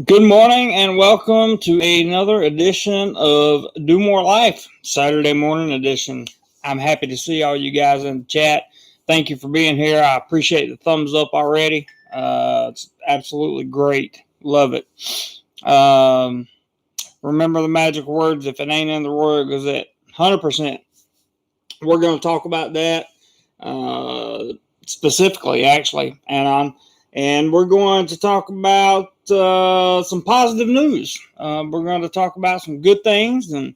Good morning and welcome to another edition of DoMoreLife, Saturday morning edition. I'm happy to see all you guys in the chat. Thank you for being here. I appreciate the thumbs up already. It's absolutely great. Love it. Remember the magic words. If it ain't in the Word Gazette, 100%. We're going to talk about that specifically, actually, and we're going to talk about some positive news. We're going to talk about some good things, and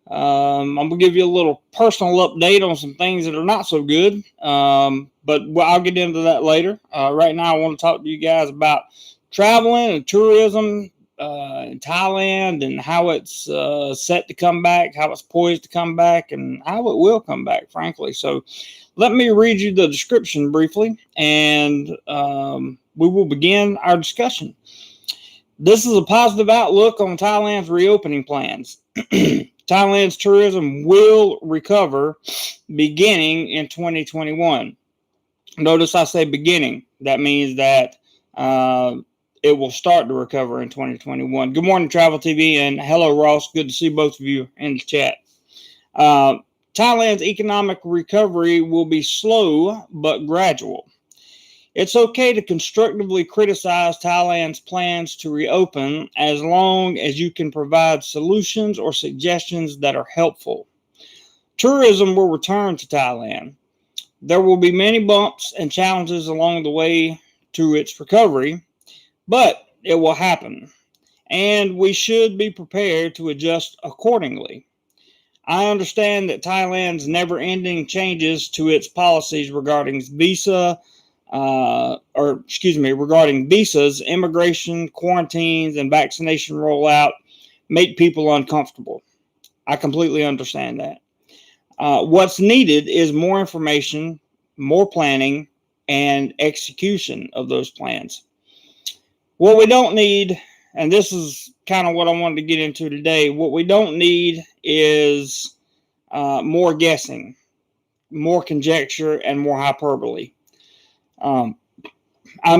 I'm going to give you a little personal update on some things that are not so good, but I'll get into that later. Right now, I want to talk to you guys about traveling and tourism in Thailand and how it's set to come back, how it's poised to come back, and how it will come back, frankly. So let me read you the description briefly, and we will begin our discussion. This is a positive outlook on Thailand's reopening plans. Thailand's tourism will recover beginning in 2021. Notice I say beginning. That means that it will start to recover in 2021. Good morning, Travel TV, and hello, Ross. Good to see both of you in the chat. Thailand's economic recovery will be slow but gradual. It's okay to constructively criticize Thailand's plans to reopen as long as you can provide solutions or suggestions that are helpful. Tourism will return to Thailand. There will be many bumps and challenges along the way to its recovery, but it will happen, and we should be prepared to adjust accordingly. I understand that Thailand's never-ending changes to its policies regarding regarding visas, immigration, quarantines, and vaccination rollout make people uncomfortable. I completely understand that. What's needed is more information, more planning, and execution of those plans. What we don't need, and this is kind of what I wanted to get into today, what we don't need is more guessing, more conjecture, and more hyperbole. I'm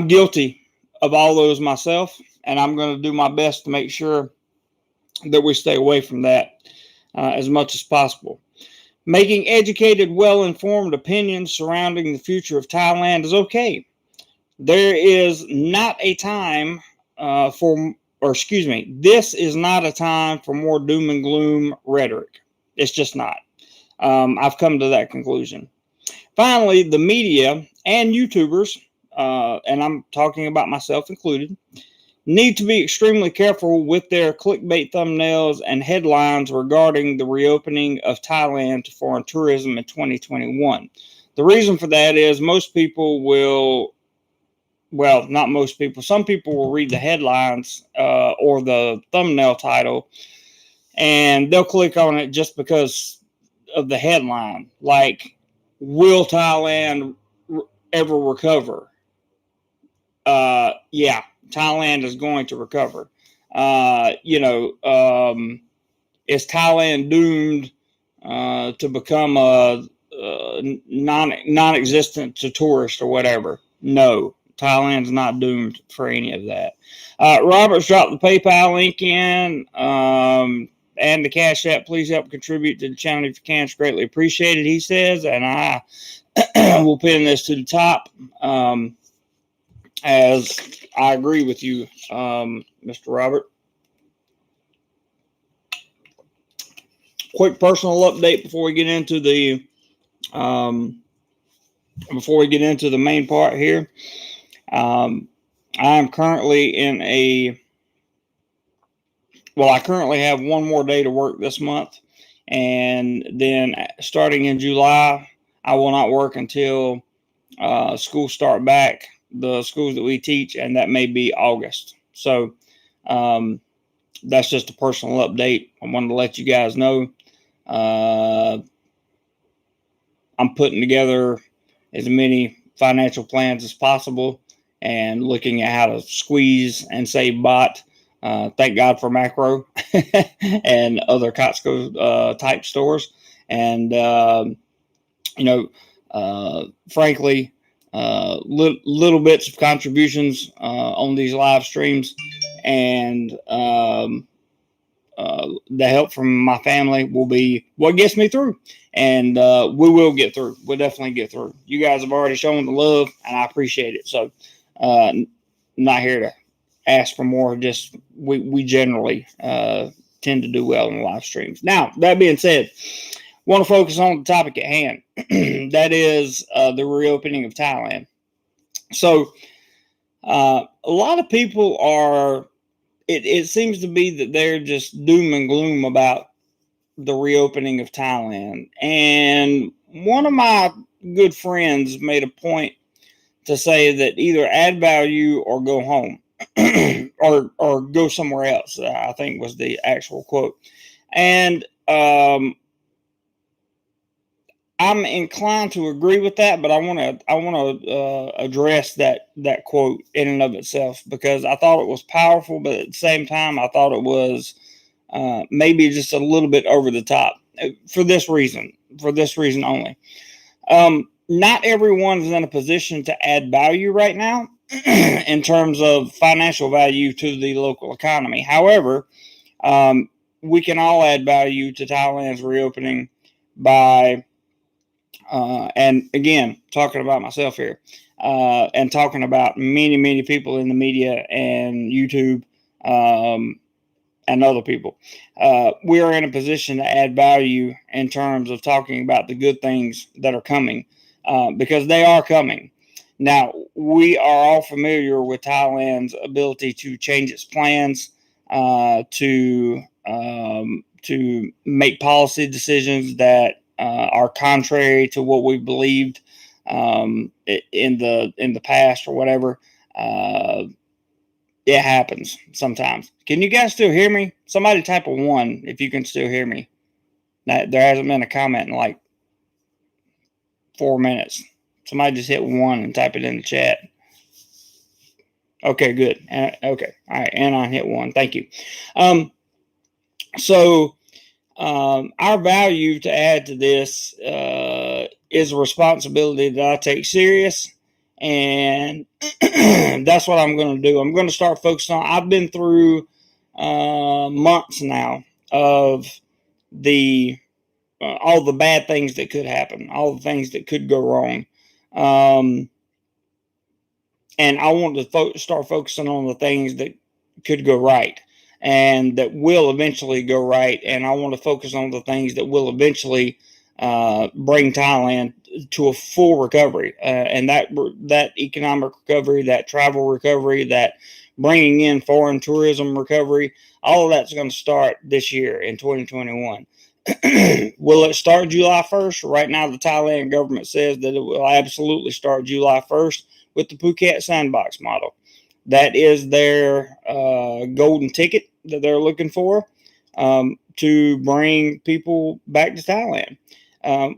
guilty of all those myself, and I'm going to do my best to make sure that we stay away from that as much as possible. Making educated, well-informed opinions surrounding the future of Thailand is okay. There is not a time this is not a time for more doom and gloom rhetoric. It's just not. I've come to that conclusion. Finally, the media and YouTubers, and I'm talking about myself included, need to be extremely careful with their clickbait thumbnails and headlines regarding the reopening of Thailand to foreign tourism in 2021. The reason for that is not most people, some people will read the headlines or the thumbnail title, and they'll click on it just because of the headline, like, will Thailand ever recover? Yeah, Thailand is going to recover. Is Thailand doomed to become non-existent to tourists or whatever? No, Thailand's not doomed for any of that. Robert's dropped the PayPal link in and the Cash App. Please help contribute to the channel if you can. It's greatly appreciated, he says, and I will pin this to the top as I agree with you, Mr. Robert. Quick personal update before we get into the main part here. I am currently I currently have one more day to work this month, and then starting in July, I will not work until schools start back, the schools that we teach, and that may be August. So that's just a personal update. I wanted to let you guys know. I'm putting together as many financial plans as possible and looking at how to squeeze and save bot. Thank God for Macro and other Costco type stores. And, frankly, little bits of contributions on these live streams and the help from my family will be what gets me through, and we will get through. We'll definitely get through. You guys have already shown the love, and I appreciate it. So, not here to ask for more. Just we generally tend to do well in the live streams. Now, that being said, want to focus on the topic at hand. That is the reopening of Thailand. So, a lot of people are. It seems to be that they're just doom and gloom about the reopening of Thailand. And one of my good friends made a point to say that either add value or go home, or go somewhere else, I think was the actual quote. And I'm inclined to agree with that, but I want to address that quote in and of itself, because I thought it was powerful, but at the same time I thought it was maybe just a little bit over the top for this reason only. Not everyone is in a position to add value right now in terms of financial value to the local economy. However, we can all add value to Thailand's reopening by and again, talking about myself here, and talking about many people in the media and YouTube, and other people. We are in a position to add value in terms of talking about the good things that are coming, because they are coming. Now, we are all familiar with Thailand's ability to change its plans, to make policy decisions that are contrary to what we believed in the past or whatever. It happens sometimes. Can you guys still hear me? Somebody type a 1 if you can still hear me. Now, there hasn't been a comment in like 4 minutes. Somebody just hit 1 and type it in the chat. Okay, good. Okay, all right. And I hit 1. Thank you. So our value to add to this is a responsibility that I take serious, and that's what I'm going to do. I'm going to start focusing on. I've been through months now of the all the bad things that could happen, all the things that could go wrong, and I want to start focusing on the things that could go right and that will eventually go right. And I want to focus on the things that will eventually bring Thailand to a full recovery, and that economic recovery, that travel recovery, that bringing in foreign tourism recovery, all of that's going to start this year in 2021. Will it start July 1st? Right now, the Thailand government says that it will absolutely start July 1st with the Phuket sandbox model. That is their golden ticket that they're looking for, to bring people back to Thailand.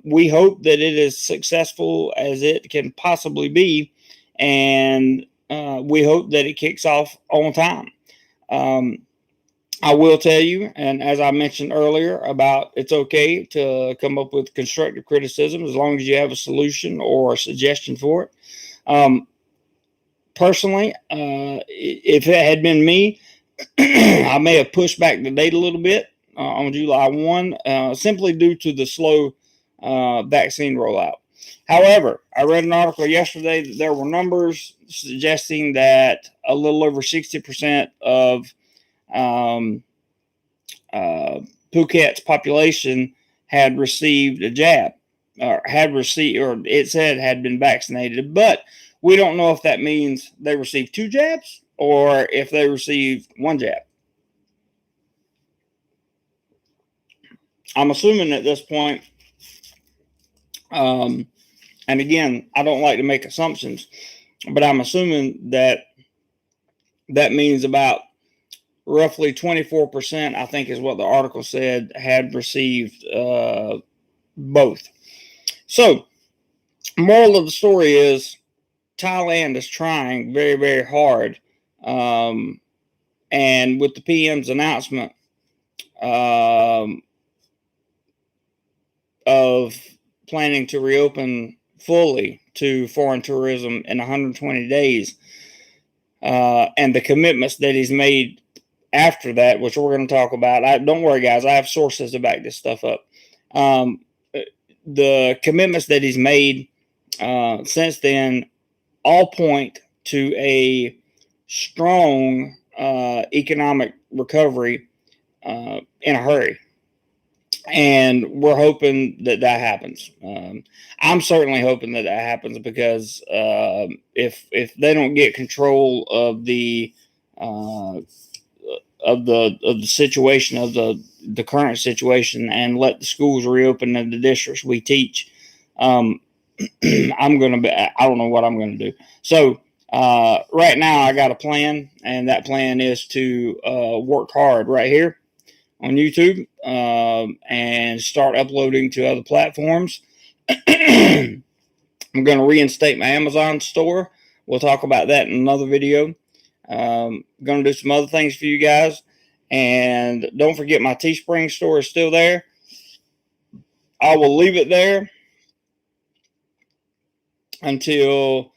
We hope that it is successful as it can possibly be, and we hope that it kicks off on time. I will tell you, and as I mentioned earlier, about it's okay to come up with constructive criticism as long as you have a solution or a suggestion for it. Personally, if it had been me, I may have pushed back the date a little bit on July 1, simply due to the slow vaccine rollout. However, I read an article yesterday that there were numbers suggesting that a little over 60% of Phuket's population had received a jab, or it said had been vaccinated, but we don't know if that means they received 2 jabs or if they received 1 jab. I'm assuming at this point, and again, I don't like to make assumptions, but I'm assuming that means about roughly 24%, I think is what the article said, had received both. So, moral of the story is Thailand is trying very, very hard. And with the PM's announcement of planning to reopen fully to foreign tourism in 120 days, and the commitments that he's made after that, which we're going to talk about. Don't worry, guys. I have sources to back this stuff up. The commitments that he's made since then all point to a strong economic recovery in a hurry. And we're hoping that happens. I'm certainly hoping that happens because if they don't get control of the situation, of the current situation, and let the schools reopen in the districts we teach, I don't know what I'm gonna do. So right now I got a plan, and that plan is to work hard right here on YouTube and start uploading to other platforms. I'm going to reinstate my Amazon store. We'll talk about that in another video. Going to do some other things for you guys. And don't forget, my Teespring store is still there. I will leave it there until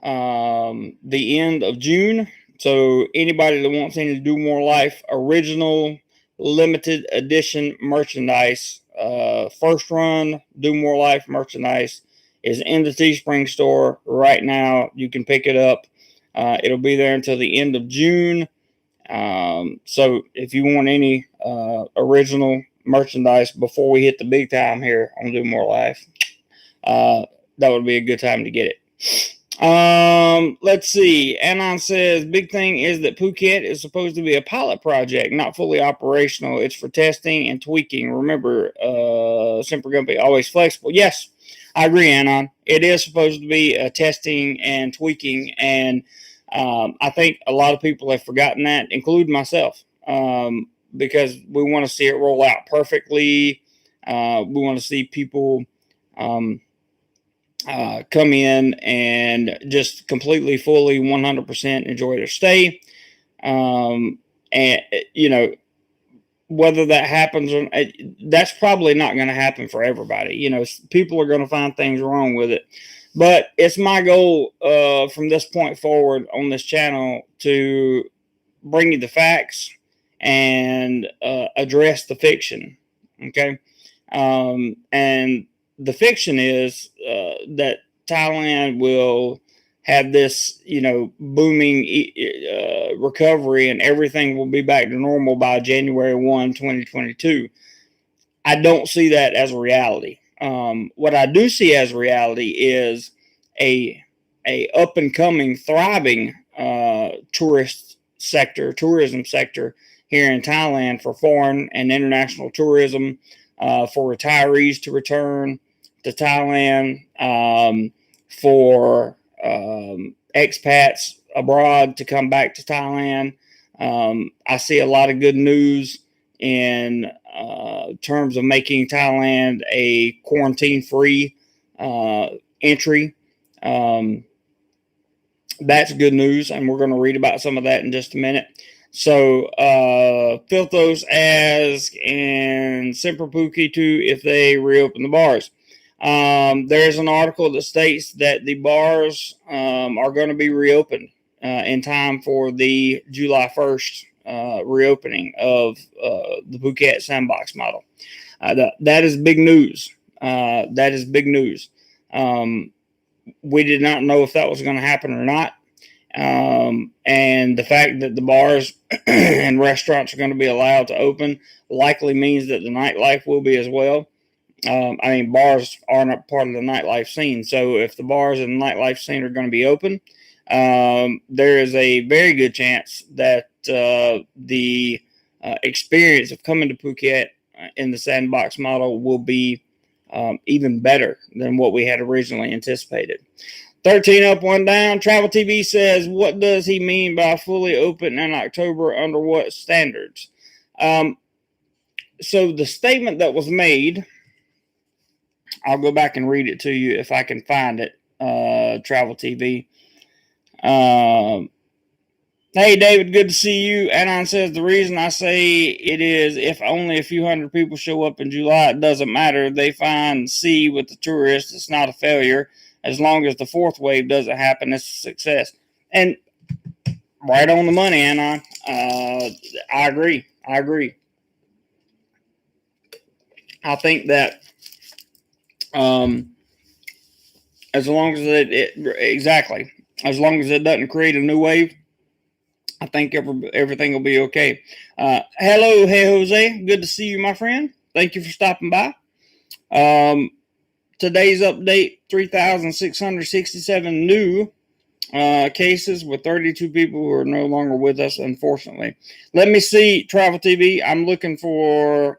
the end of June. So anybody that wants any DoMoreLife original limited edition merchandise, first run DoMoreLife merchandise is in the Teespring store right now. You can pick it up. It'll be there until the end of June. So if you want any original merchandise before we hit the big time here on DoMoreLife, that would be a good time to get it. Let's see. Anon says, big thing is that Phuket is supposed to be a pilot project, not fully operational. It's for testing and tweaking. Remember, Semper Gumpy, always flexible. Yes, I agree, Anon. It is supposed to be testing and tweaking, and I think a lot of people have forgotten that, including myself, because we want to see it roll out perfectly. We want to see people come in and just completely, fully, 100% enjoy their stay. And, you know, whether that happens or that's probably not going to happen for everybody. You know, people are going to find things wrong with it. But it's my goal from this point forward on this channel to bring you the facts and address the fiction. Okay. And the fiction is that Thailand will have this, you know, booming recovery and everything will be back to normal by January 1, 2022. I don't see that as a reality. What I do see as a reality is a up and coming, thriving tourism sector here in Thailand for foreign and international tourism, for retirees to return to Thailand, for expats abroad to come back to Thailand. I see a lot of good news in terms of making Thailand a quarantine-free entry. That's good news, and we're going to read about some of that in just a minute. So, Filthos asks, and Semper Pookie too, if they reopen the bars. There's an article that states that the bars are going to be reopened in time for the July 1st reopening of the Phuket sandbox model. That is big news. That is big news. We did not know if that was going to happen or not. And the fact that the bars and restaurants are going to be allowed to open likely means that the nightlife will be as well. I mean, bars are not part of the nightlife scene. So if the bars and the nightlife scene are going to be open, there is a very good chance that the experience of coming to Phuket in the sandbox model will be even better than what we had originally anticipated. 13 up, 1 down. Travel TV says, what does he mean by fully open in October? Under what standards? So the statement that was made, I'll go back and read it to you if I can find it. Travel TV. Hey, David, good to see you. Anon says, the reason I say it is if only a few hundred people show up in July, it doesn't matter. They find C with the tourists. It's not a failure. As long as the fourth wave doesn't happen, it's a success. And Right on the money, Anon. I agree. I think that as long as exactly, as long as it doesn't create a new wave, I think everything will be okay. Hello, hey Jose, good to see you, my friend. Thank you for stopping by. Today's update: 3,667 new cases with 32 people who are no longer with us, unfortunately. Let me see, Travel TV. I'm looking for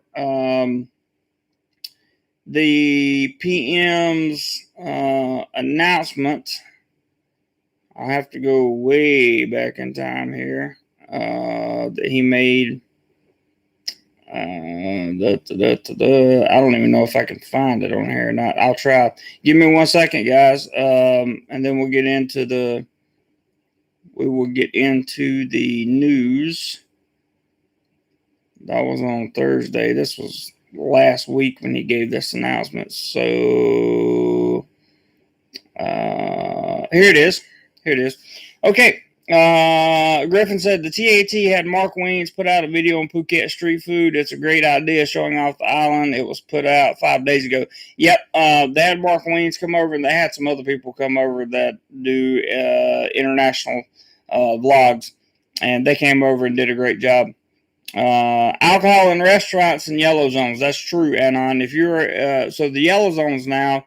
the PM's announcement. I'll have to go way back in time here that he made. I don't even know if I can find it on here or not. I'll try. Give me 1 second, guys, and then we'll get into the news. That was on Thursday. This was last week when he gave this announcement. So here it is. Okay. Griffin said the TAT had Mark Weens put out a video on Phuket street food. It's a great idea, showing off the island. It was put out 5 days ago. Yep. They had Mark Weens come over, and they had some other people come over that do international vlogs, and they came over and did a great job. Alcohol in restaurants and yellow zones. That's true, Anon. If you're so the yellow zones now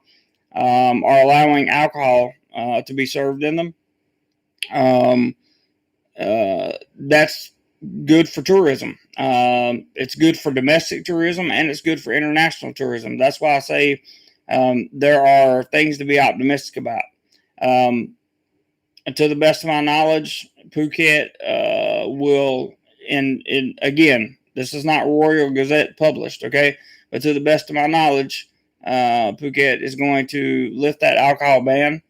are allowing alcohol to be served in them. That's good for tourism. It's good for domestic tourism, and it's good for international tourism. That's why I say there are things to be optimistic about. And to the best of my knowledge, Phuket will, and again, this is not Royal Gazette published, okay? But to the best of my knowledge, Phuket is going to lift that alcohol ban,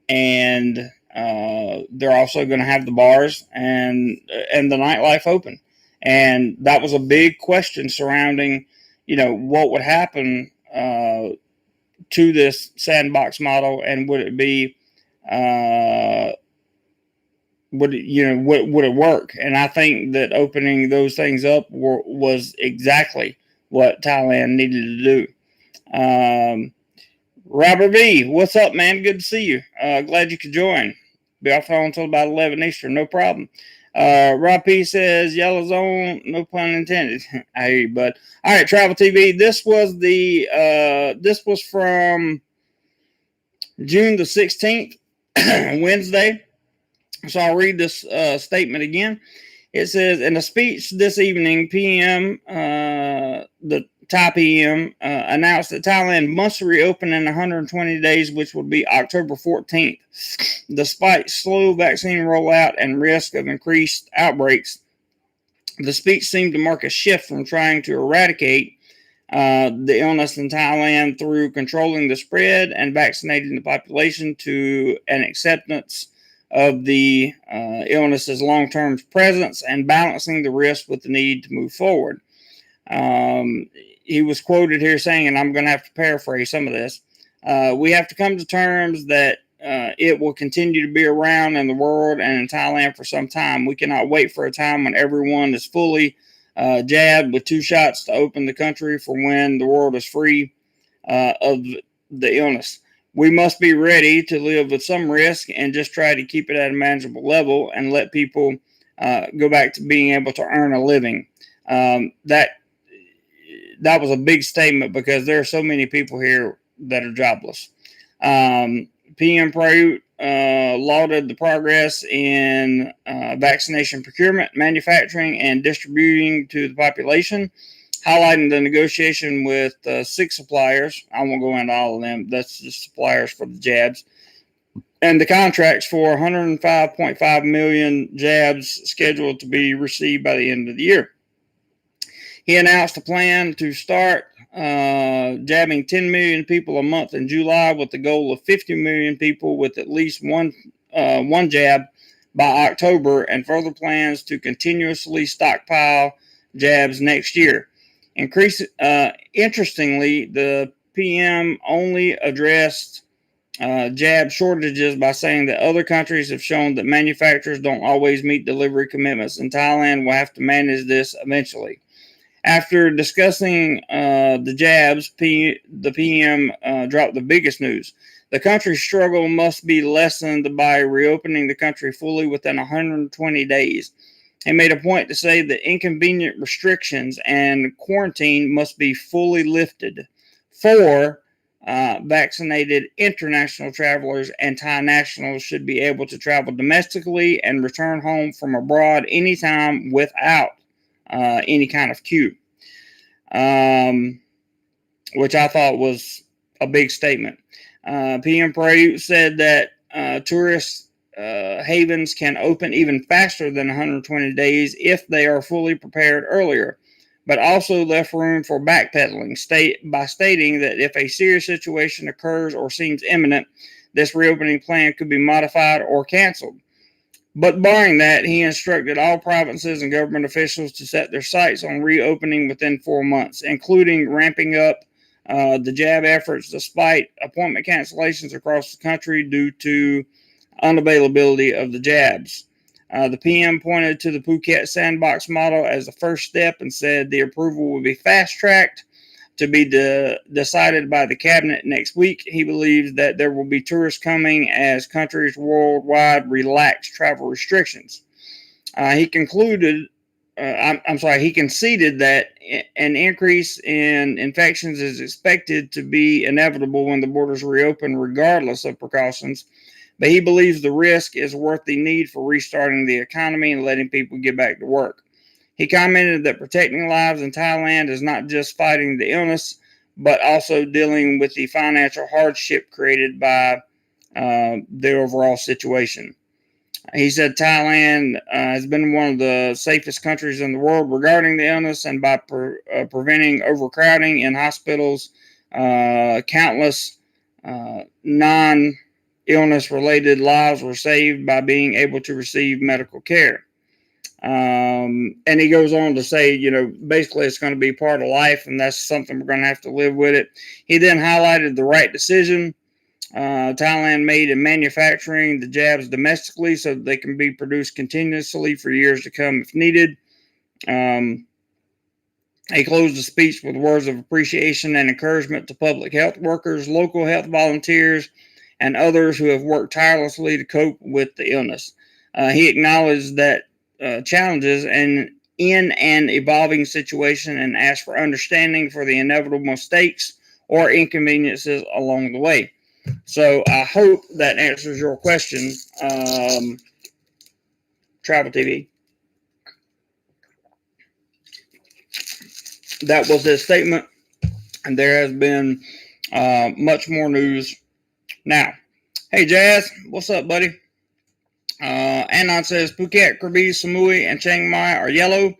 and they're also going to have the bars and the nightlife open. And that was a big question surrounding, what would happen to this sandbox model, and would it be would it work? And I think that opening those things up was exactly what Thailand needed to do. Robert B, what's up, man? Good to see you. Glad you could join. Be off until about 11 Eastern, no problem. Rob P says yellow zone, no pun intended. I hear you, bud. All right, Travel TV. This was from June the 16th, Wednesday. So I'll read this statement again. It says, in a speech this evening, the Thai PM announced that Thailand must reopen in 120 days, which will be October 14th. Despite slow vaccine rollout and risk of increased outbreaks, the speech seemed to mark a shift from trying to eradicate the illness in Thailand through controlling the spread and vaccinating the population to an acceptance of the illness's long-term presence and balancing the risk with the need to move forward. He was quoted here saying, and I'm going to have to paraphrase some of this, we have to come to terms that it will continue to be around in the world and in Thailand for some time. We cannot wait for a time when everyone is fully jabbed with 2 shots to open the country for when the world is free of the illness. We must be ready to live with some risk and just try to keep it at a manageable level and let people go back to being able to earn a living. That was a big statement because there are so many people here that are jobless. PM Prayut lauded the progress in vaccination procurement, manufacturing, and distributing to the population, highlighting the negotiation with 6 suppliers. I won't go into all of them. That's just suppliers for the jabs. And the contracts for 105.5 million jabs scheduled to be received by the end of the year. He announced a plan to start jabbing 10 million people a month in July with the goal of 50 million people with at least one jab by October, and further plans to continuously stockpile jabs next year. Interestingly, the PM only addressed jab shortages by saying that other countries have shown that manufacturers don't always meet delivery commitments, and Thailand will have to manage this eventually. After discussing the jabs, the PM dropped the biggest news. The country's struggle must be lessened by reopening the country fully within 120 days. He made a point to say that inconvenient restrictions and quarantine must be fully lifted for vaccinated international travelers, and Thai nationals should be able to travel domestically and return home from abroad anytime without any kind of queue, which I thought was a big statement. PM Prayut said that tourist havens can open even faster than 120 days if they are fully prepared earlier, but also left room for backpedaling by stating that if a serious situation occurs or seems imminent, this reopening plan could be modified or canceled. But barring that, he instructed all provinces and government officials to set their sights on reopening within 4 months, including ramping up the jab efforts despite appointment cancellations across the country due to unavailability of the jabs. The PM pointed to the Phuket sandbox model as the first step and said the approval will be fast-tracked to be decided by the cabinet next week. He believes that there will be tourists coming as countries worldwide relax travel restrictions. He conceded that an increase in infections is expected to be inevitable when the borders reopen, regardless of precautions. But he believes the risk is worth the need for restarting the economy and letting people get back to work. He commented that protecting lives in Thailand is not just fighting the illness, but also dealing with the financial hardship created by the overall situation. He said Thailand has been one of the safest countries in the world regarding the illness, and by preventing overcrowding in hospitals, countless non-illness related lives were saved by being able to receive medical care. And he goes on to say, basically it's going to be part of life, and that's something we're going to have to live with it. He then highlighted the right decision Thailand made in manufacturing the jabs domestically so that they can be produced continuously for years to come if needed. He closed the speech with words of appreciation and encouragement to public health workers, local health volunteers, and others who have worked tirelessly to cope with the illness. He acknowledged that challenges and in an evolving situation and asked for understanding for the inevitable mistakes or inconveniences along the way. So I hope that answers your question, Travel TV. That was his statement, and there has been much more news. Now, hey Jazz, what's up, buddy? Anon says Phuket, Krabi, Samui, and Chiang Mai are yellow.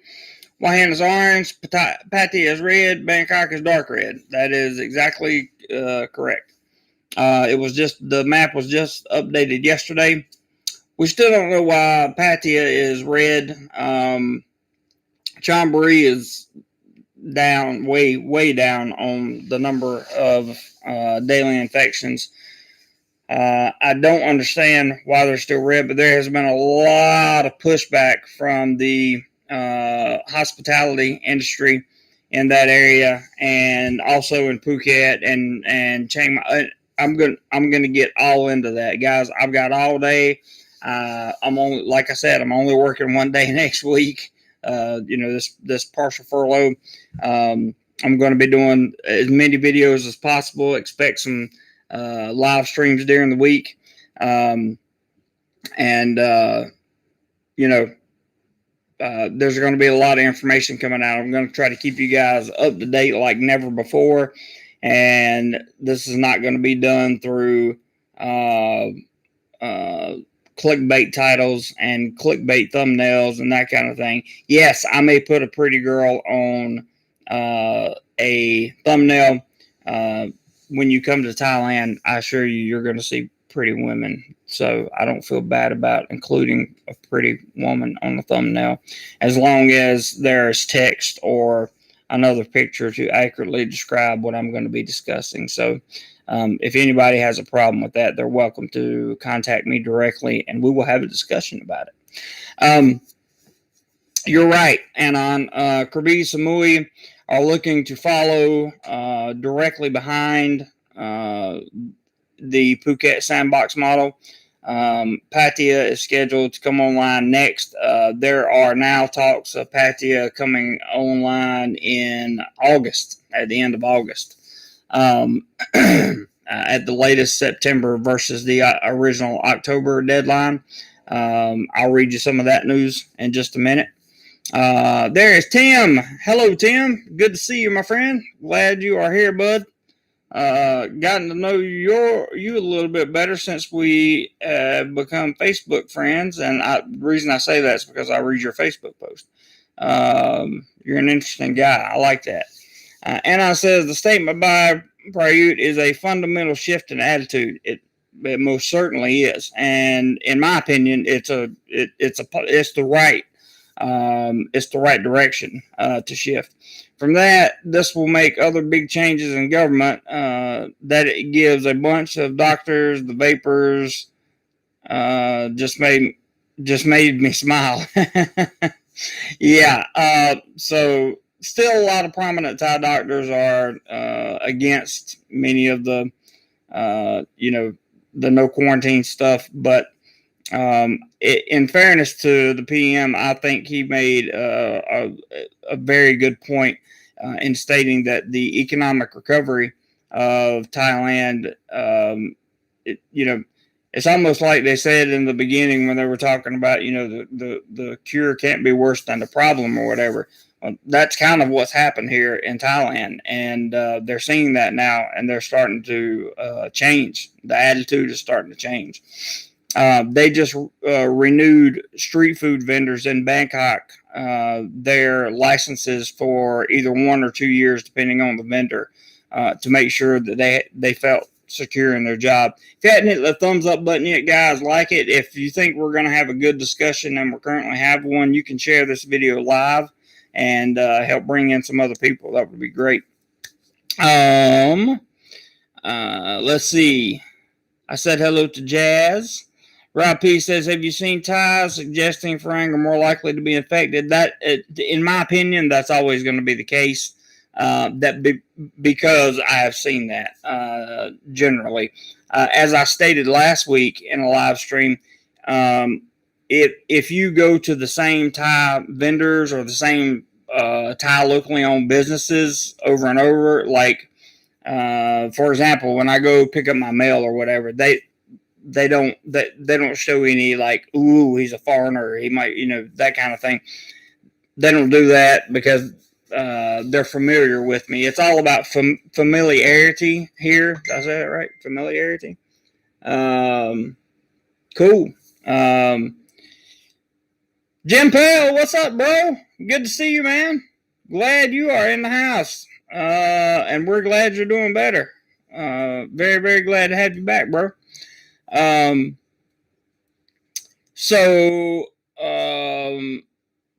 Wahan is orange. Pattaya is red. Bangkok is dark red. That is exactly correct. The map was just updated yesterday. We still don't know why Pattaya is red. Chonburi is down, way down on the number of daily infections. I don't understand why they're still red, but there has been a lot of pushback from the hospitality industry in that area, and also in Phuket and Chiang Mai. I'm gonna get all into that, guys. I've got all day. I'm only working one day next week. This partial furlough. I'm going to be doing as many videos as possible. Expect some live streams during the week. There's going to be a lot of information coming out. I'm going to try to keep you guys up to date like never before. And this is not going to be done through clickbait titles and clickbait thumbnails and that kind of thing. Yes, I may put a pretty girl on a thumbnail. When you come to Thailand, I assure you, you're going to see pretty women. So I don't feel bad about including a pretty woman on the thumbnail, as long as there's text or another picture to accurately describe what I'm going to be discussing. So If anybody has a problem with that, they're welcome to contact me directly, and we will have a discussion about it. You're right, Anon. Krabi Samui are looking to follow directly behind the Phuket sandbox model. Pattaya is scheduled to come online next. There are now talks of Pattaya coming online in August, at the end of August. At the latest September versus the original October deadline. I'll read you some of that news in just a minute. There is Tim. Hello, Tim. Good to see you, my friend. Glad you are here, bud. Gotten to know you a little bit better since we become Facebook friends, and the reason I say that is because I read your Facebook post. You're an interesting guy. I like that. Anna says the statement by Prayut is a fundamental shift in attitude. It most certainly is, and in my opinion, it's the right direction to shift. From that, this will make other big changes in government that it gives a bunch of doctors, the vapors, just made me smile. Yeah. So still a lot of prominent Thai doctors are against many of the, the no quarantine stuff. But in fairness to the PM, I think he made a very good point in stating that the economic recovery of Thailand, it's almost like they said in the beginning when they were talking about, the cure can't be worse than the problem or whatever. That's kind of what's happened here in Thailand, and they're seeing that now, and they're starting to change. The attitude is starting to change. They just renewed street food vendors in Bangkok their licenses for either 1 or 2 years, depending on the vendor, to make sure that they felt secure in their job. If you hadn't hit the thumbs up button yet, guys, like it. If you think we're going to have a good discussion, and we're currently have one, you can share this video live and help bring in some other people. That would be great. Let's see. I said hello to Jazz. Rob P says, have you seen Thais suggesting Farang are more likely to be infected? That, in my opinion, that's always going to be the case. Because I have seen that generally. As I stated last week in a live stream, if you go to the same Thai vendors or the same Thai locally owned businesses over and over, like for example, when I go pick up my mail or whatever, they don't show any like, ooh, he's a foreigner, he might, that kind of thing. They don't do that because they're familiar with me. It's all about familiarity here. Did I say that right? Familiarity. Cool. Jim Pell, what's up, bro? Good to see you, man. Glad you are in the house. And we're glad you're doing better. Very, very glad to have you back, bro.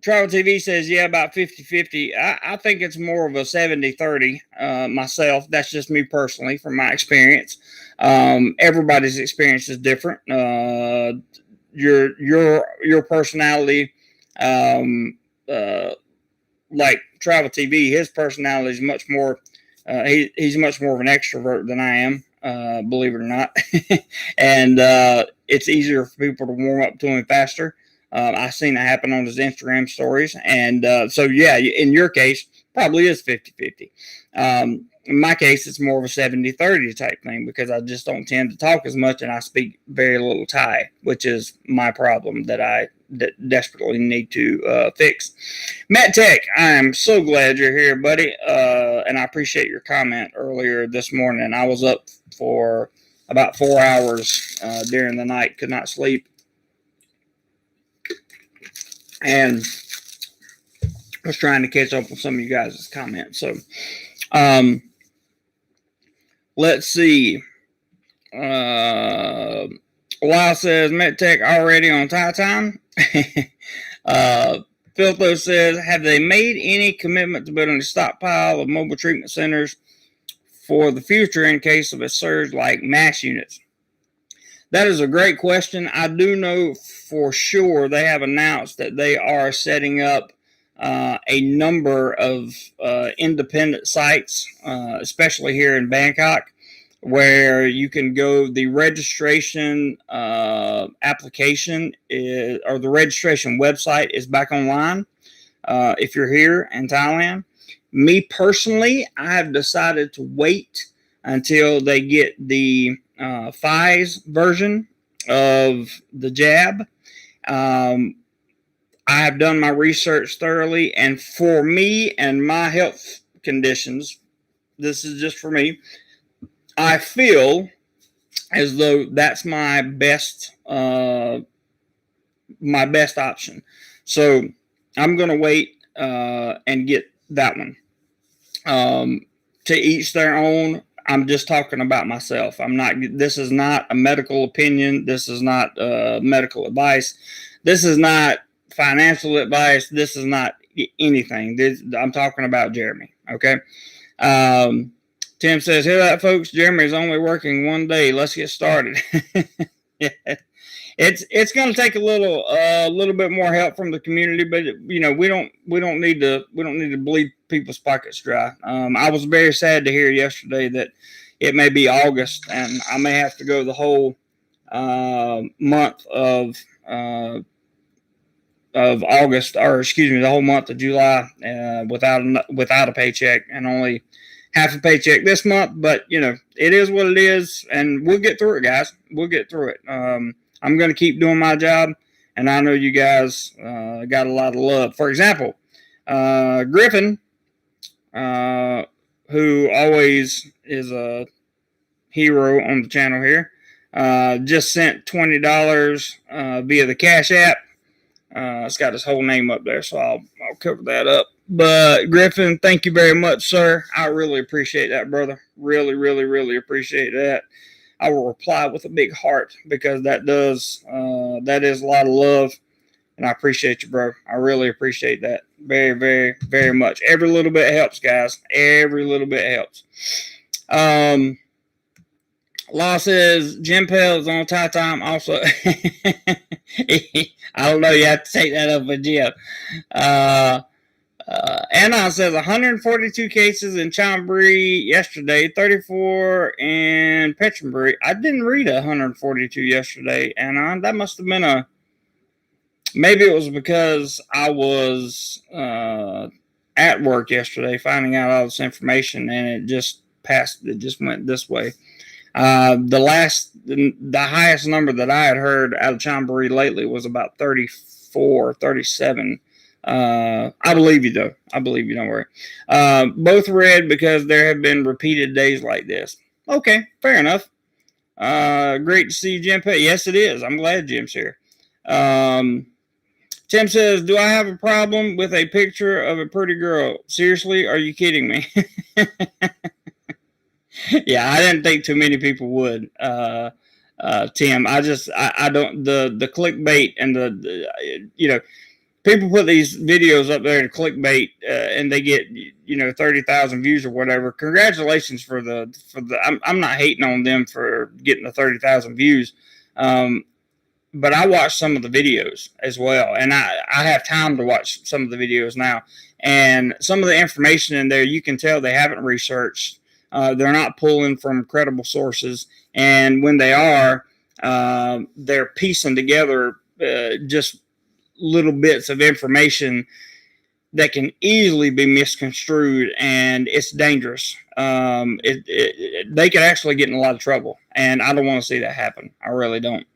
Travel TV says, yeah, about 50-50. I think it's more of a 70-30 myself. That's just me personally from my experience. Everybody's experience is different. Your personality, like Travel TV, his personality is much more, he's much more of an extrovert than I am, believe it or not. And it's easier for people to warm up to him faster. I've seen it happen on his Instagram stories. And so, yeah, in your case, probably is 50-50. In my case, it's more of a 70-30 type thing because I just don't tend to talk as much and I speak very little Thai, which is my problem that I desperately need to fix. Matt Tech, I am so glad you're here, buddy. And I appreciate your comment earlier this morning. I was up for about 4 hours during the night, could not sleep. And was trying to catch up with some of you guys' comments. So, let's see. Lyle says, MedTech already on Thai time. Philtho says, have they made any commitment to building a stockpile of mobile treatment centers for the future in case of a surge like mass units? That is a great question. I do know for sure they have announced that they are setting up a number of independent sites, especially here in Bangkok, where you can go. The registration application or the registration website is back online if you're here in Thailand. Me personally, I have decided to wait until they get the Pfizer version of the jab. I have done my research thoroughly, and for me and my health conditions, this is just for me, I feel as though that's my best option. So I'm going to wait and get that one. To each their own. I'm just talking about myself. This is not a medical opinion. This is not medical advice. This is not financial advice. This is not anything. I'm talking about Jeremy. Okay. Tim says, hear that, folks? Jeremy is only working one day. Let's get started. Yeah. It's going to take a little bit more help from the community, but we don't need to bleed people's pockets dry. I was very sad to hear yesterday that it may be August, and I may have to go the whole month of August, or excuse me, the whole month of July without a paycheck, and only half a paycheck this month. But it is what it is, and we'll get through it, guys. We'll get through it. I'm going to keep doing my job, and I know you guys got a lot of love. For example, Griffin, who always is a hero on the channel here, just sent $20 via the Cash App. It's got his whole name up there, so I'll cover that up. But Griffin, thank you very much, sir. I really appreciate that, brother. Really, really, really appreciate that. I will reply with a big heart, because that is a lot of love, and I appreciate you, bro. I really appreciate that very, very, very much. Every little bit helps, guys. Every little bit helps. Law says Jim Pell is on Thai time also. I don't know. You have to take that up with Jim. Anon says 142 cases in Chonburi yesterday, 34 in Petchenbury. I didn't read 142 yesterday, Anon. That must have been maybe it was because I was at work yesterday finding out all this information, and it just went this way. The highest number that I had heard out of Chonburi lately was about 34, 37. I believe you, though. I believe you. Don't worry. Both read because there have been repeated days like this. Okay, fair enough. Great to see Jim. Yes, it is. I'm glad Jim's here. Tim says, do I have a problem with a picture of a pretty girl? Seriously? Are you kidding me? Yeah, I didn't think too many people would. Tim, I don't, the clickbait and people put these videos up there to clickbait, and they get 30,000 views or whatever. Congratulations for the. I'm not hating on them for getting the 30,000 views, but I watch some of the videos as well, and I have time to watch some of the videos now. And some of the information in there, you can tell they haven't researched. They're not pulling from credible sources, and when they are, they're piecing together just little bits of information that can easily be misconstrued, and it's dangerous. They could actually get in a lot of trouble, and I don't want to see that happen. I really don't.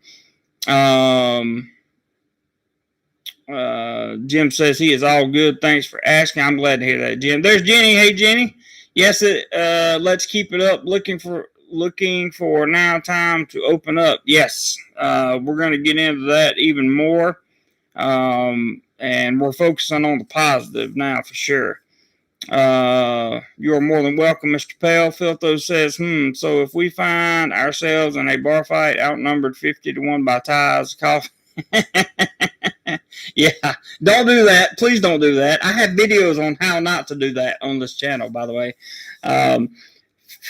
Jim says he is all good. Thanks for asking. I'm glad to hear that, Jim. There's Jenny. Hey, Jenny. Yes, let's keep it up. Looking for now time to open up. Yes, we're going to get into that even more. And we're focusing on the positive now for sure. You are more than welcome, Mr. Pell. Filtho says, so if we find ourselves in a bar fight outnumbered 50-1 by ties, coffee. Yeah, don't do that. Please don't do that. I have videos on how not to do that on this channel, by the way.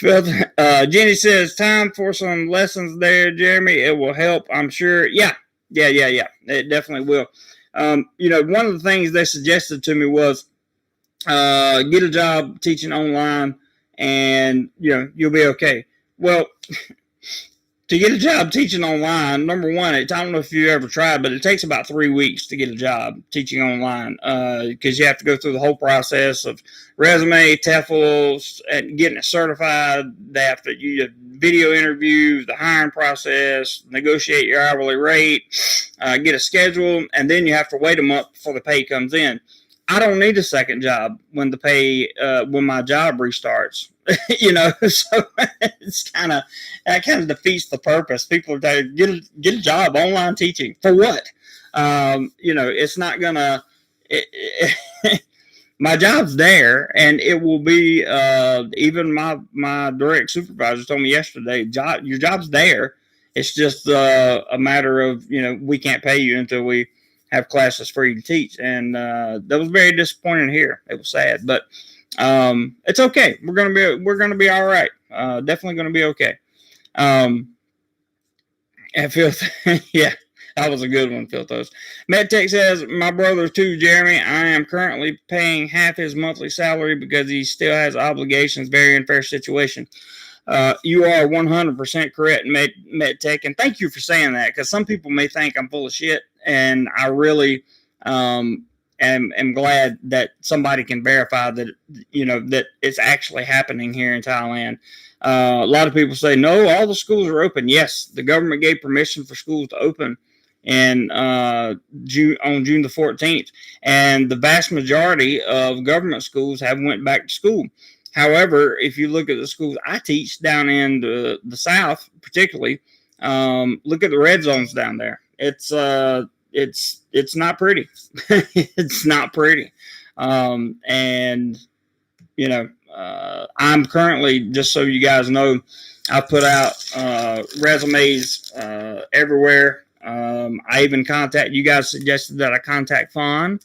Jenny says, time for some lessons there, Jeremy. It will help, I'm sure. Yeah. It definitely will. One of the things they suggested to me was get a job teaching online and, you'll be okay. Well, to get a job teaching online, number one, I don't know if you ever tried, but it takes about 3 weeks to get a job teaching online because you have to go through the whole process of resume, TEFL, and getting it certified. They have to do video interviews, the hiring process, negotiate your hourly rate, get a schedule, and then you have to wait a month before the pay comes in. I don't need a second job when when my job restarts. So that kind of defeats the purpose. People are saying, get a job online teaching for what? It's not gonna. My job's there, and it will be. Even my direct supervisor told me yesterday, your job's there. It's just a matter of we can't pay you until we have classes for you to teach, and that was very disappointing here. It was sad, but it's okay. We're gonna be all right. Definitely gonna be okay. And Phil, yeah, that was a good one, Phil Toast. MedTech says, my brother too, Jeremy. I am currently paying half his monthly salary because he still has obligations. Very unfair situation. You are 100% correct, MedTech, and thank you for saying that, because some people may think I'm full of shit, and I really am glad that somebody can verify that that it's actually happening here in Thailand. A lot of people say no, all the schools are open. Yes, the government gave permission for schools to open on June the 14th, and the vast majority of government schools have went back to school. However, if you look at the schools I teach down in the South, particularly, look at the red zones down there. It's not pretty. It's not pretty. I'm currently, just so you guys know, I put out resumes everywhere. I even you guys suggested that I contact Fawn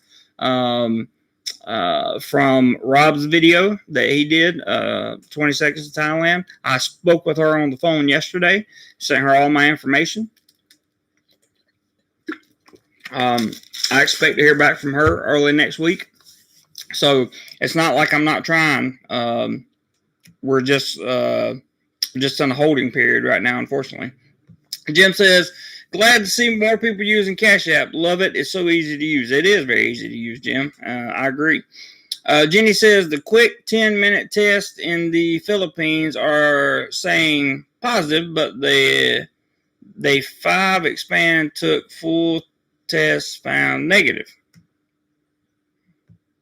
from Rob's video that he did, 20 Seconds to Thailand. I spoke with her on the phone yesterday, sent her all my information. I expect to hear back from her early next week. So it's not like I'm not trying. We're just in a holding period right now, unfortunately. Jim says, glad to see more people using Cash App. Love it. It's so easy to use. It is very easy to use, Jim. I agree. Jenny says, the quick 10-minute test in the Philippines are saying positive, but they 5 expand took full tests found negative.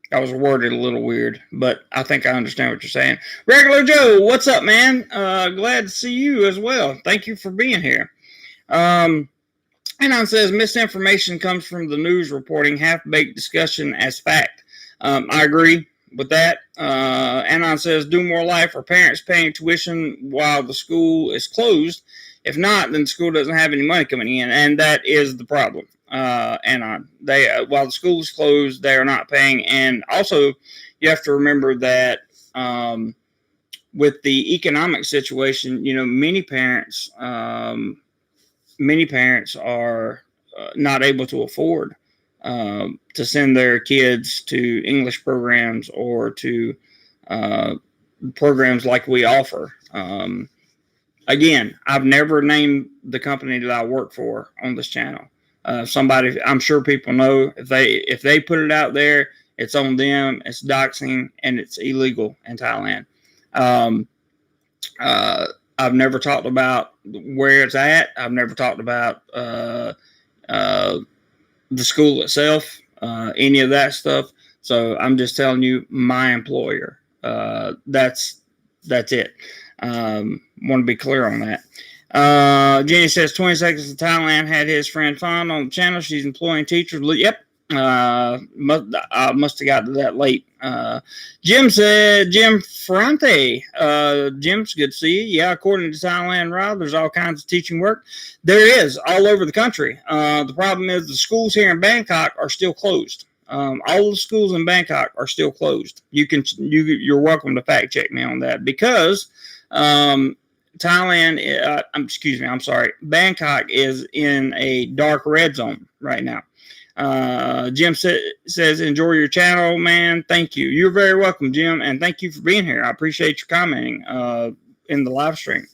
That was worded a little weird, but I think I understand what you're saying. Regular Joe, what's up, man? Glad to see you as well. Thank you for being here. Anon says, misinformation comes from the news reporting half-baked discussion as fact. I agree with that. Anon says, DoMoreLife, are parents paying tuition while the school is closed? If not, then the school doesn't have any money coming in, and that is the problem. Anon, while the school is closed, they are not paying. And also, you have to remember that with the economic situation, many parents are not able to afford to send their kids to English programs or to programs like we offer. Again, I've never named the company that I work for on this channel. Somebody, I'm sure people know, if they put it out there, it's on them. It's doxing, and it's illegal in Thailand. I've never talked about where it's at. I've never talked about the school itself, any of that stuff. So I'm just telling you, my employer. That's it. Want to be clear on that. Jenny says 20 Seconds to Thailand had his friend Fawn on the channel. She's employing teachers. Yep. I must have got to that late. Jim said, Jim Ferrante. Jim's good to see you. Yeah, according to Thailand Rob, there's all kinds of teaching work. There is all over the country. The problem is the schools here in Bangkok are still closed. All the schools in Bangkok are still closed. You're welcome to fact check me on that, because Thailand, I'm sorry, Bangkok is in a dark red zone right now. Jim says, enjoy your channel, man. Thank you. You're very welcome, Jim, and thank you for being here. I appreciate you commenting in the live stream.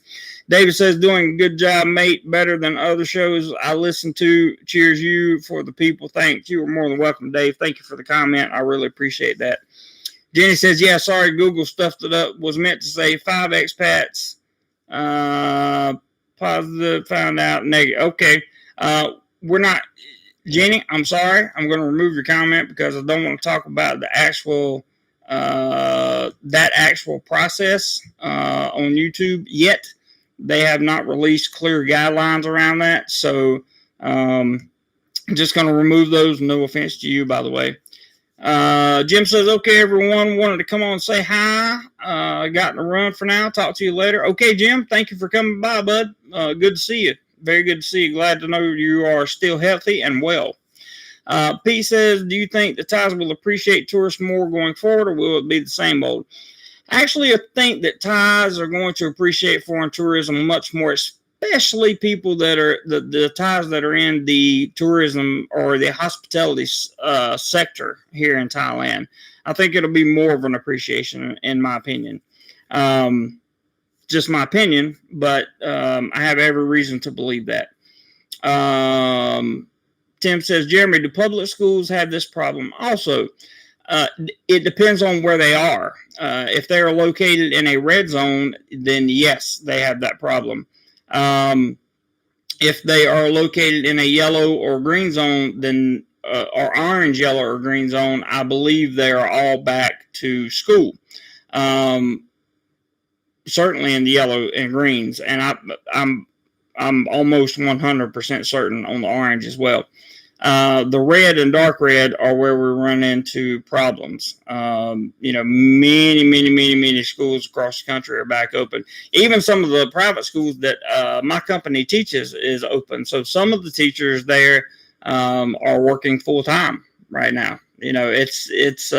David says, doing a good job, mate. Better than other shows I listen to. Cheers you for the people. Thanks. You are more than welcome, Dave. Thank you for the comment. I really appreciate that. Jenny says, yeah, sorry, Google stuffed it up. Was meant to say 5 expats. Positive, found out negative. Okay. We're not. Jenny, I'm sorry. I'm going to remove your comment because I don't want to talk about the actual that actual process on YouTube yet. They have not released clear guidelines around that, so I'm just going to remove those. No offense to you, by the way. Jim says, okay, everyone, wanted to come on and say hi. Got in a run for now. Talk to you later. Okay, Jim, thank you for coming by, bud. Good to see you. Very good to see you. Glad to know you are still healthy and well. Pete says, do you think the Thais will appreciate tourists more going forward, or will it be the same old? Actually, I think that Thais are going to appreciate foreign tourism much more, especially people that are the Thais that are in the tourism or the hospitality sector here in Thailand. I think it'll be more of an appreciation, in my opinion. Just my opinion, but I have every reason to believe that. Tim says, Jeremy, do public schools have this problem? Also, it depends on where they are. If they are located in a red zone, then yes, they have that problem. If they are located in a yellow or green zone, then or orange, yellow, or green zone, I believe they are all back to school. Certainly in the yellow and greens, and I'm almost 100% certain on the orange as well. The red and dark red are where we run into problems. Many schools across the country are back open. Even some of the private schools that my company teaches is open. So some of the teachers there are working full time right now. It's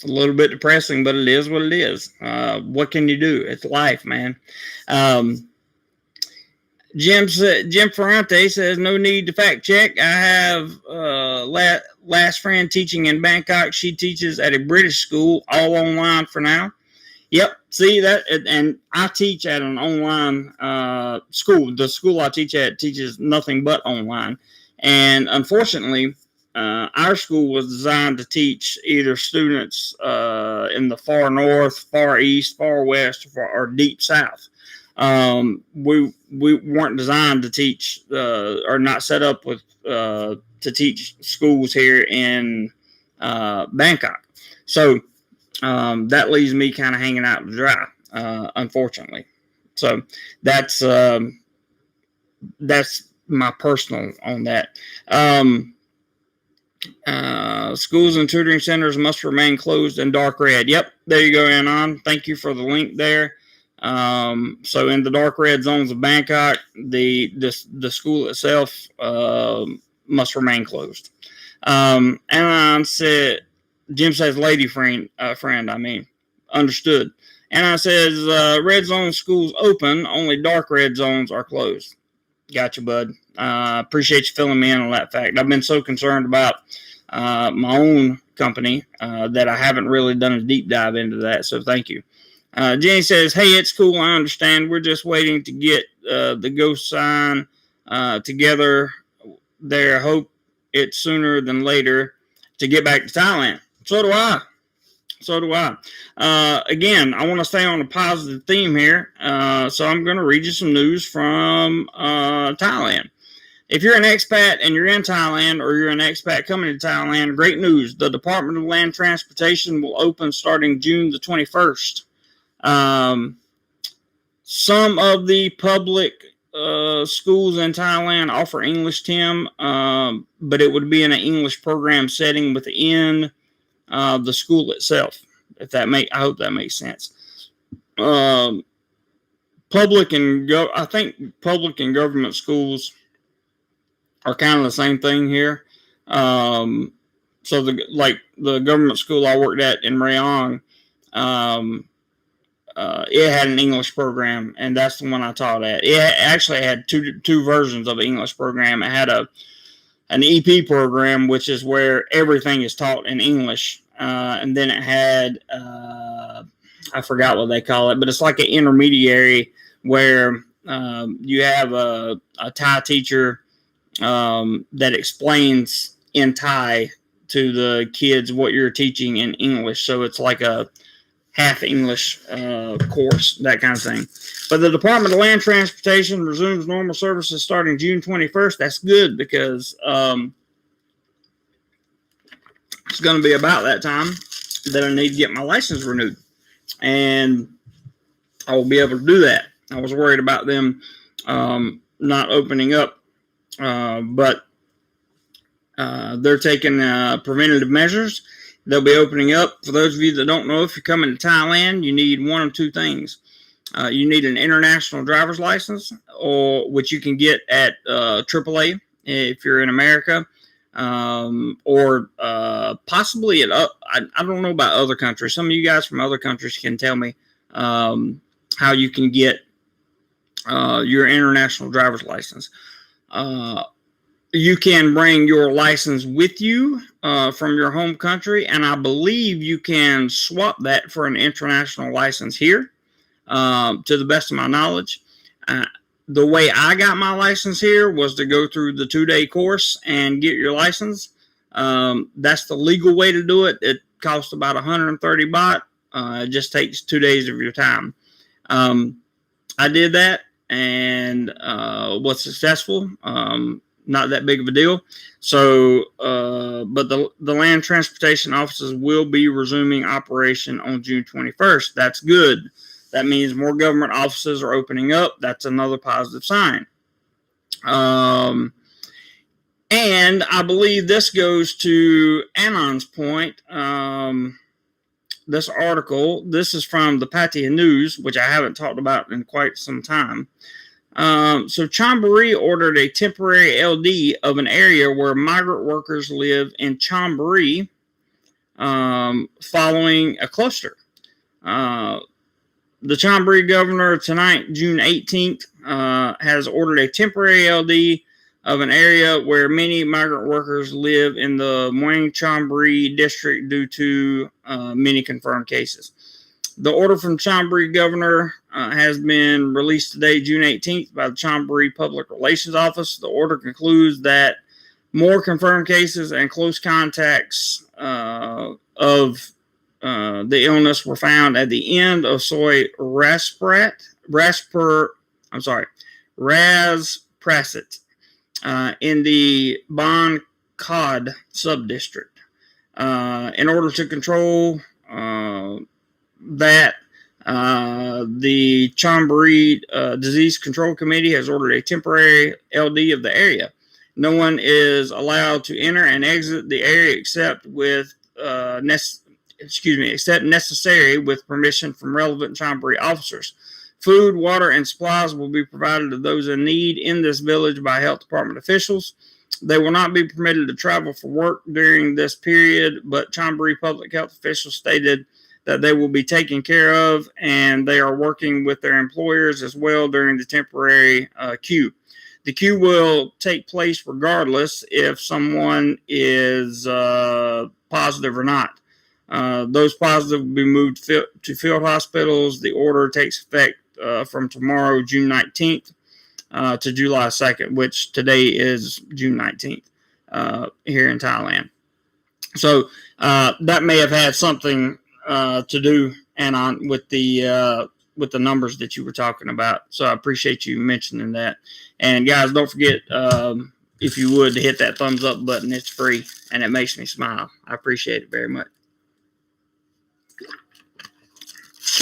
a little bit depressing, but it is what it is. What can you do? It's life, man. Jim Ferrante says, no need to fact check. I have last friend teaching in Bangkok. She teaches at a British school, all online for now. Yep, see that? And I teach at an online school. The school I teach at teaches nothing but online. And unfortunately, our school was designed to teach either students in the far north, far east, far west, or deep south. We weren't designed to teach or not set up with to teach schools here in Bangkok. So that leaves me kind of hanging out to dry, unfortunately. So that's my personal on that. Schools and tutoring centers must remain closed in dark red. Yep, there you go, Anon. Thank you for the link there. So in the dark red zones of Bangkok, the school itself must remain closed. Anon said, Jim says, lady friend, understood. Anon says, red zone schools open, only dark red zones are closed. Gotcha, bud. Appreciate you filling me in on that fact. I've been so concerned about my own company that I haven't really done a deep dive into that, so thank you. Jenny says, hey, it's cool, I understand. We're just waiting to get the ghost sign together there. Hope it's sooner than later to get back to Thailand. So do I. Again, I want to stay on a positive theme here, so I'm going to read you some news from Thailand. If you're an expat and you're in Thailand, or you're an expat coming to Thailand, great news. The Department of Land Transportation will open starting June the 21st. Some of the public schools in Thailand offer English, Tim, but it would be in an English program setting within the school itself. I hope that makes sense. I think public and government schools are kind of the same thing here. So the government school I worked at in Rayong, it had an English program, and that's the one I taught at. It actually had two versions of an English program. It had an EP program, which is where everything is taught in English, and then it had I forgot what they call it, but it's like an intermediary where you have a Thai teacher that explains in Thai to the kids what you're teaching in English. So it's like a half English course, that kind of thing. But the Department of Land Transportation resumes normal services starting June 21st. That's good because it's going to be about that time that I need to get my license renewed. And I will be able to do that. I was worried about them not opening up, but they're taking preventative measures. They'll be opening up. For those of you that don't know, if you're coming to Thailand, you need one of two things. You need an international driver's license, or which you can get at AAA if you're in America, or possibly at I don't know about other countries. Some of you guys from other countries can tell me how you can get your international driver's license. You can bring your license with you from your home country, and I believe you can swap that for an international license here, to the best of my knowledge. The way I got my license here was to go through the 2-day course and get your license. That's the legal way to do it. It costs about 130 baht. It just takes 2 days of your time. I did that and was successful. Not that big of a deal. So, but the land transportation offices will be resuming operation on June 21st. That's good. That means more government offices are opening up. That's another positive sign. And I believe this goes to Anon's point. This article, this is from the Pattaya News, which I haven't talked about in quite some time. So Chonburi ordered a temporary LD of an area where migrant workers live in Chonburi, following a cluster. The Chonburi governor tonight, June 18th, has ordered a temporary LD of an area where many migrant workers live in the Muang Chonburi district due to many confirmed cases. The order from Chonburi governor has been released today, June 18th, by the Chonburi Public Relations Office. The order concludes that more confirmed cases and close contacts of the illness were found at the end of Soy Rasprasit in the Bon Cod subdistrict. In order to control that, the Chonburi Disease Control Committee has ordered a temporary LD of the area. No one is allowed to enter and exit the area except necessary with permission from relevant Chonburi officers. Food, water, and supplies will be provided to those in need in this village by health department officials. They will not be permitted to travel for work during this period, but Chonburi public health officials stated that they will be taken care of, and they are working with their employers as well during the temporary queue. The queue will take place regardless if someone is positive or not. Those positive will be moved to field hospitals. The order takes effect from tomorrow, June 19th, to July 2nd, which today is June 19th here in Thailand. So that may have had something to do, Anon, with the numbers that you were talking about. So I appreciate you mentioning that. And guys, don't forget, if you would, to hit that thumbs up button. It's free and it makes me smile. I appreciate it very much.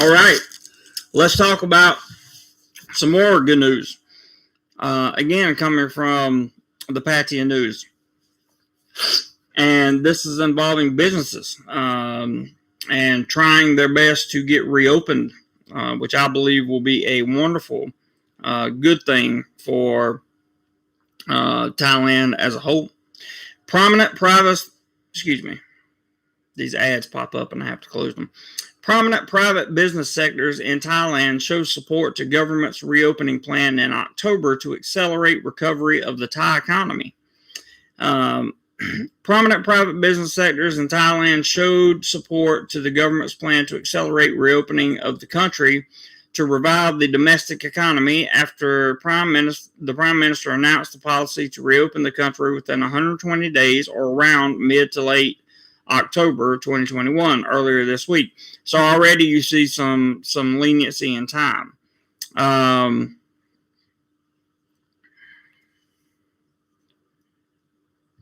All right, let's talk about some more good news. Again, coming from the Pattaya News. And this is involving businesses and trying their best to get reopened, which I believe will be a wonderful, good thing for Thailand as a whole. Prominent excuse me. These ads pop up and I have to close them. Prominent private business sectors in Thailand show support to government's reopening plan in October to accelerate recovery of the Thai economy. Prominent private business sectors in Thailand showed support to the government's plan to accelerate reopening of the country to revive the domestic economy after the Prime Minister announced the policy to reopen the country within 120 days or around mid to late October 2021 earlier this week. So already you see some leniency in time.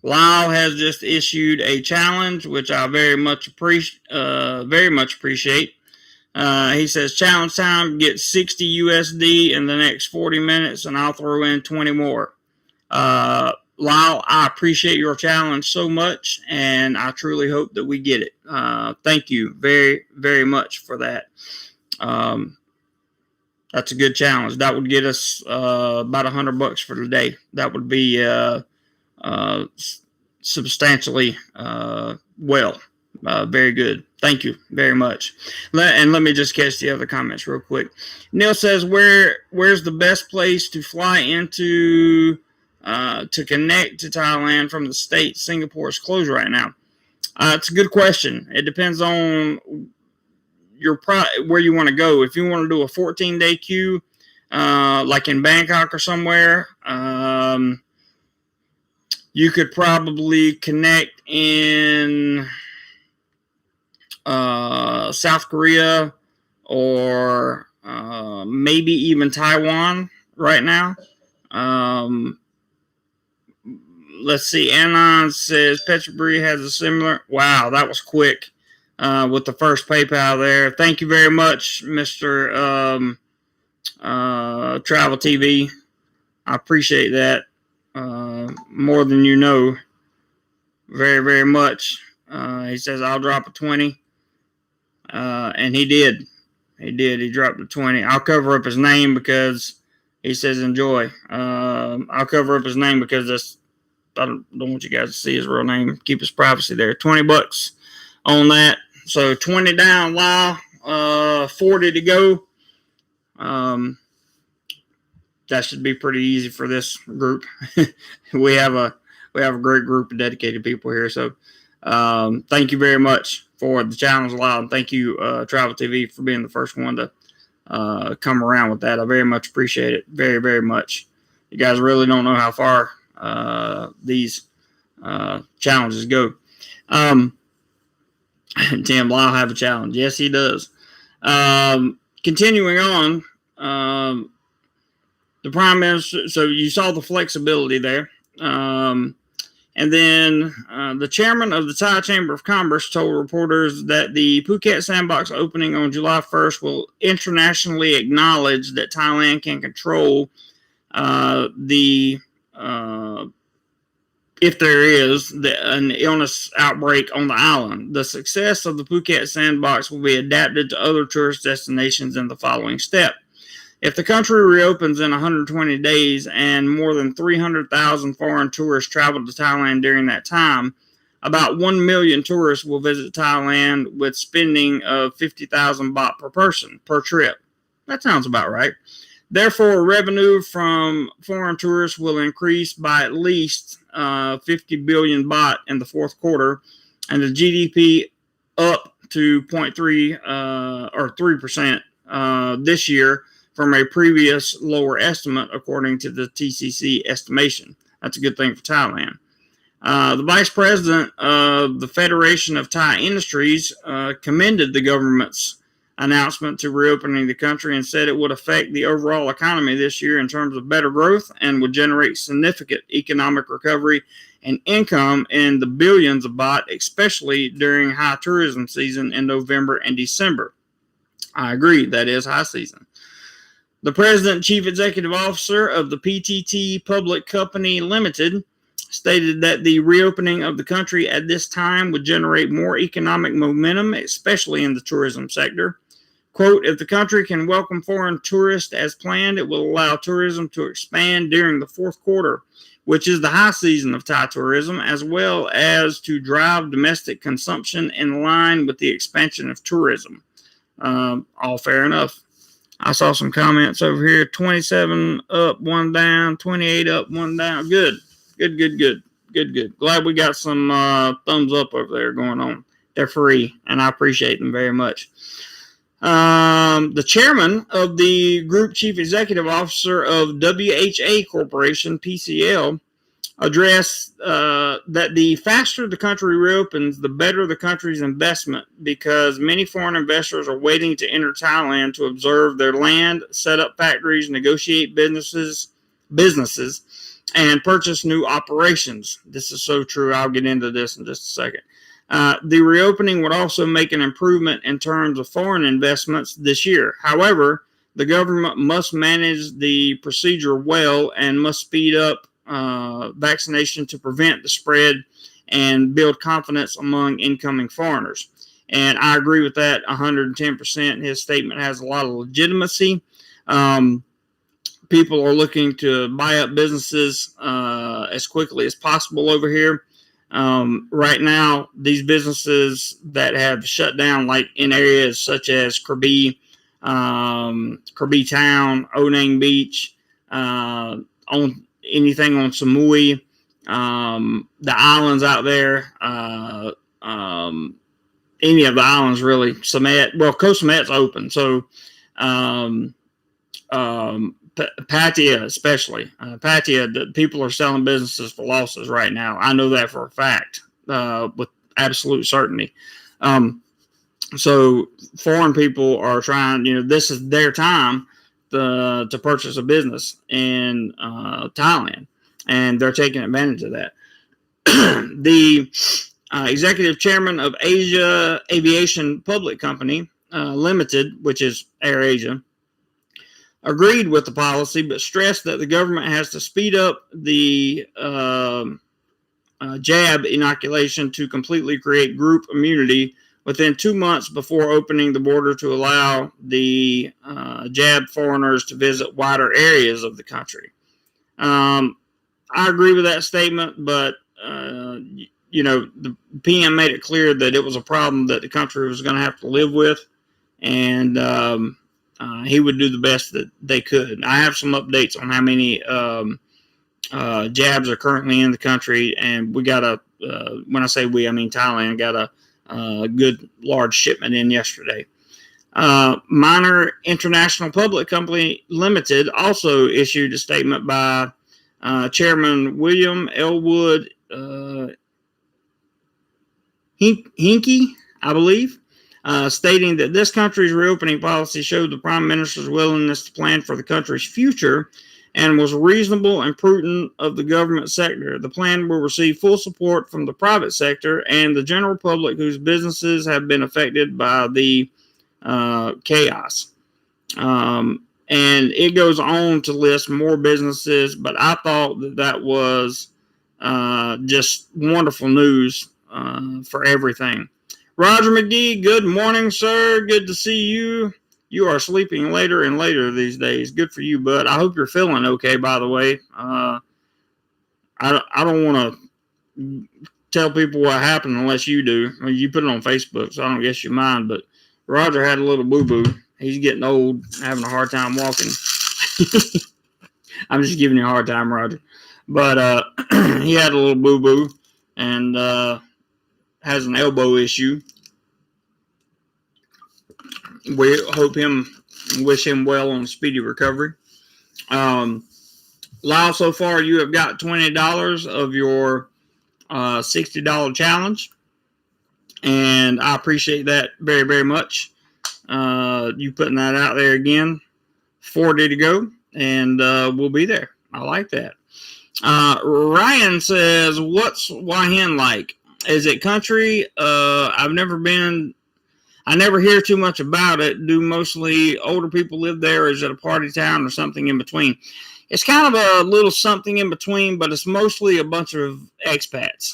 Lao has just issued a challenge, which I very much appreciate. He says, challenge time, get 60 USD in the next 40 minutes, and I'll throw in 20 more. Lyle, I appreciate your challenge so much, and I truly hope that we get it. Thank you very, very much for that. That's a good challenge. That would get us about $100 for the day. That would be substantially well. Very good. Thank you very much. Let me just catch the other comments real quick. Neil says, where's the best place to fly into to connect to Thailand from the States? Singapore is closed right now. It's a good question. It depends on where you want to go. If you want to do a 14-day queue, like in Bangkok or somewhere, you could probably connect in South Korea or maybe even Taiwan right now. Let's see. Anon says Petrobras has a similar. Wow, that was quick with the first PayPal there. Thank you very much, Mr. Travel TV. I appreciate that more than you know. Very, very much. He says, I'll drop a 20. And he did. He dropped a 20. I'll cover up his name because he says enjoy. I'll cover up his name because I don't want you guys to see his real name. Keep his privacy there. $20 on that. So 20 down, Lyle. 40 to go. That should be pretty easy for this group. we have a great group of dedicated people here. So thank you very much for the challenge, Lyle. And thank you, Travel TV, for being the first one to come around with that. I very much appreciate it. Very, very much. You guys really don't know how far these challenges go. Tim, Lyle have a challenge. Yes, he does. Continuing on, the Prime Minister, so you saw the flexibility there. And then the chairman of the Thai Chamber of Commerce told reporters that the Phuket sandbox opening on July 1st will internationally acknowledge that Thailand can control if there is an illness outbreak on the island. The success of the Phuket sandbox will be adapted to other tourist destinations in the following step. If the country reopens in 120 days and more than 300,000 foreign tourists travel to Thailand during that time, about 1 million tourists will visit Thailand with spending of 50,000 baht per person per trip. That sounds about right. Therefore, revenue from foreign tourists will increase by at least 50 billion baht in the fourth quarter, and the GDP up to 0.3 or 3% this year from a previous lower estimate, according to the TCC estimation. That's a good thing for Thailand. The vice president of the Federation of Thai Industries commended the government's announcement to reopening the country and said it would affect the overall economy this year in terms of better growth and would generate significant economic recovery and income in the billions of baht, especially during high tourism season in November and December. I agree, that is high season. The president and chief executive officer of the PTT Public Company Limited stated that the reopening of the country at this time would generate more economic momentum, especially in the tourism sector. Quote, if the country can welcome foreign tourists as planned, it will allow tourism to expand during the fourth quarter. which is the high season of Thai tourism, as well as to drive domestic consumption in line with the expansion of tourism. All fair enough. I saw some comments over here. 27 up, 1 down. 28 up, 1 down. Good. Glad we got some thumbs up over there going on. They're free, and I appreciate them very much. The chairman of the Group Chief Executive Officer of WHA Corporation, PCL, addressed that the faster the country reopens, the better the country's investment, because many foreign investors are waiting to enter Thailand to observe their land, set up factories, negotiate businesses, and purchase new operations. This is so true. I'll get into this in just a second. The reopening would also make an improvement in terms of foreign investments this year. However, the government must manage the procedure well and must speed up vaccination to prevent the spread and build confidence among incoming foreigners. And I agree with that 110%. His statement has a lot of legitimacy. People are looking to buy up businesses as quickly as possible over here. Right now, these businesses that have shut down, like in areas such as Krabi Town, Onang Beach, on anything on Samui, the islands out there, any of the islands really. Samet, well, Koh Samet's open, so Pattaya especially. Pattaya, the people are selling businesses for losses right now. I know that for a fact, with absolute certainty. So foreign people are trying, this is their time to purchase a business in Thailand, and they're taking advantage of that. The executive chairman of Asia Aviation Public Company Limited, which is AirAsia, agreed with the policy, but stressed that the government has to speed up the jab inoculation to completely create group immunity within 2 months before opening the border to allow the jab foreigners to visit wider areas of the country. I agree with that statement, but the PM made it clear that it was a problem that the country was going to have to live with, and he would do the best that they could. I have some updates on how many jabs are currently in the country, and we got when I say we, I mean Thailand, got a good large shipment in yesterday. Minor International Public Company Limited also issued a statement by Chairman William Elwood Hinkie, I believe, stating that this country's reopening policy showed the Prime Minister's willingness to plan for the country's future and was reasonable and prudent of the government sector. The plan will receive full support from the private sector and the general public whose businesses have been affected by the chaos. And it goes on to list more businesses, but I thought that was just wonderful news for everything. Roger McGee, good morning, sir. Good to see you. You are sleeping later and later these days. Good for you, bud. I hope you're feeling okay, by the way. I don't want to tell people what happened unless you do. I mean, you put it on Facebook, so I don't guess you mind. But Roger had a little boo-boo. He's getting old, having a hard time walking. I'm just giving you a hard time, Roger. But he had a little boo-boo and has an elbow issue. We wish him well on speedy recovery. Lyle, so far you have got $20 of your $60 challenge, and I appreciate that very, very much. You putting that out there again. 40 to go, and we'll be there. I like that. Ryan says, what's Wahen like? Is it country? I've never been. I never hear too much about it. Do mostly older people live there, or is it a party town or something in between? It's kind of a little something in between, but it's mostly a bunch of expats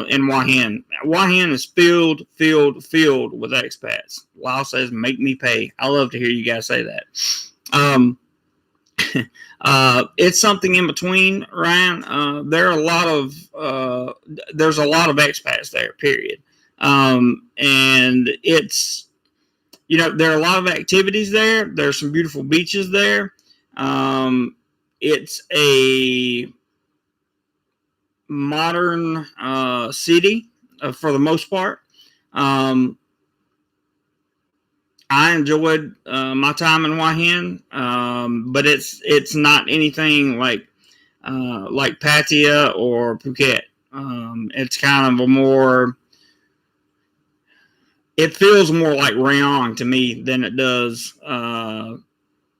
in Wahen. Wahen is filled with expats. Lyle says, make me pay. I love to hear you guys say that. It's something in between, Ryan. There's a lot of expats there, period. And it's, there are a lot of activities there. There's some beautiful beaches there. It's a modern city for the most part. I enjoyed my time in Wahin, but it's not anything like Pattaya or Phuket. It's kind of it feels more like Rayong to me than it does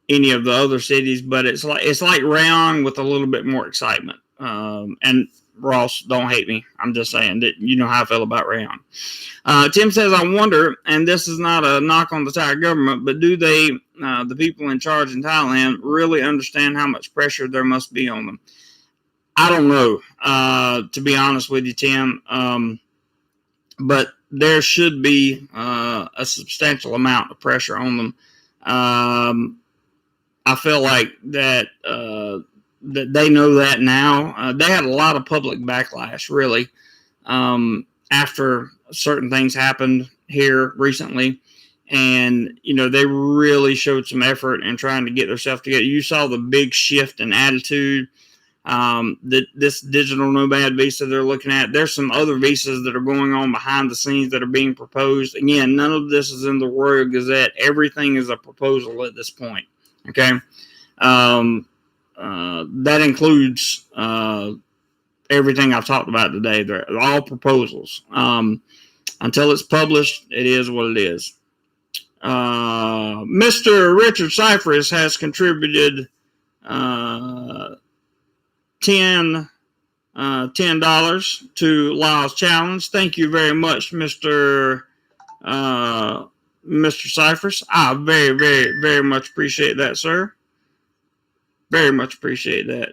any of the other cities, but it's like Rayong with a little bit more excitement. And Ross, don't hate me. I'm just saying that you know how I feel about Rayong. Tim says, I wonder, and this is not a knock on the Thai government, but do they, the people in charge in Thailand, really understand how much pressure there must be on them? I don't know, to be honest with you, Tim. But there should be a substantial amount of pressure on them. I feel like that they know that now. They had a lot of public backlash, really, after certain things happened here recently. And, they really showed some effort in trying to get themselves together. You saw the big shift in attitude. This digital nomad visa they're looking at. There's some other visas that are going on behind the scenes that are being proposed. Again, none of this is in the Royal Gazette. Everything is a proposal at this point. Okay. That includes everything I've talked about today. They're all proposals. Until it's published, it is what it is. Mr. Richard Cypress has contributed $10 to Lyle's challenge. Thank you very much, Mr. Cyphers. I very, very, very much appreciate that, sir. Very much appreciate that.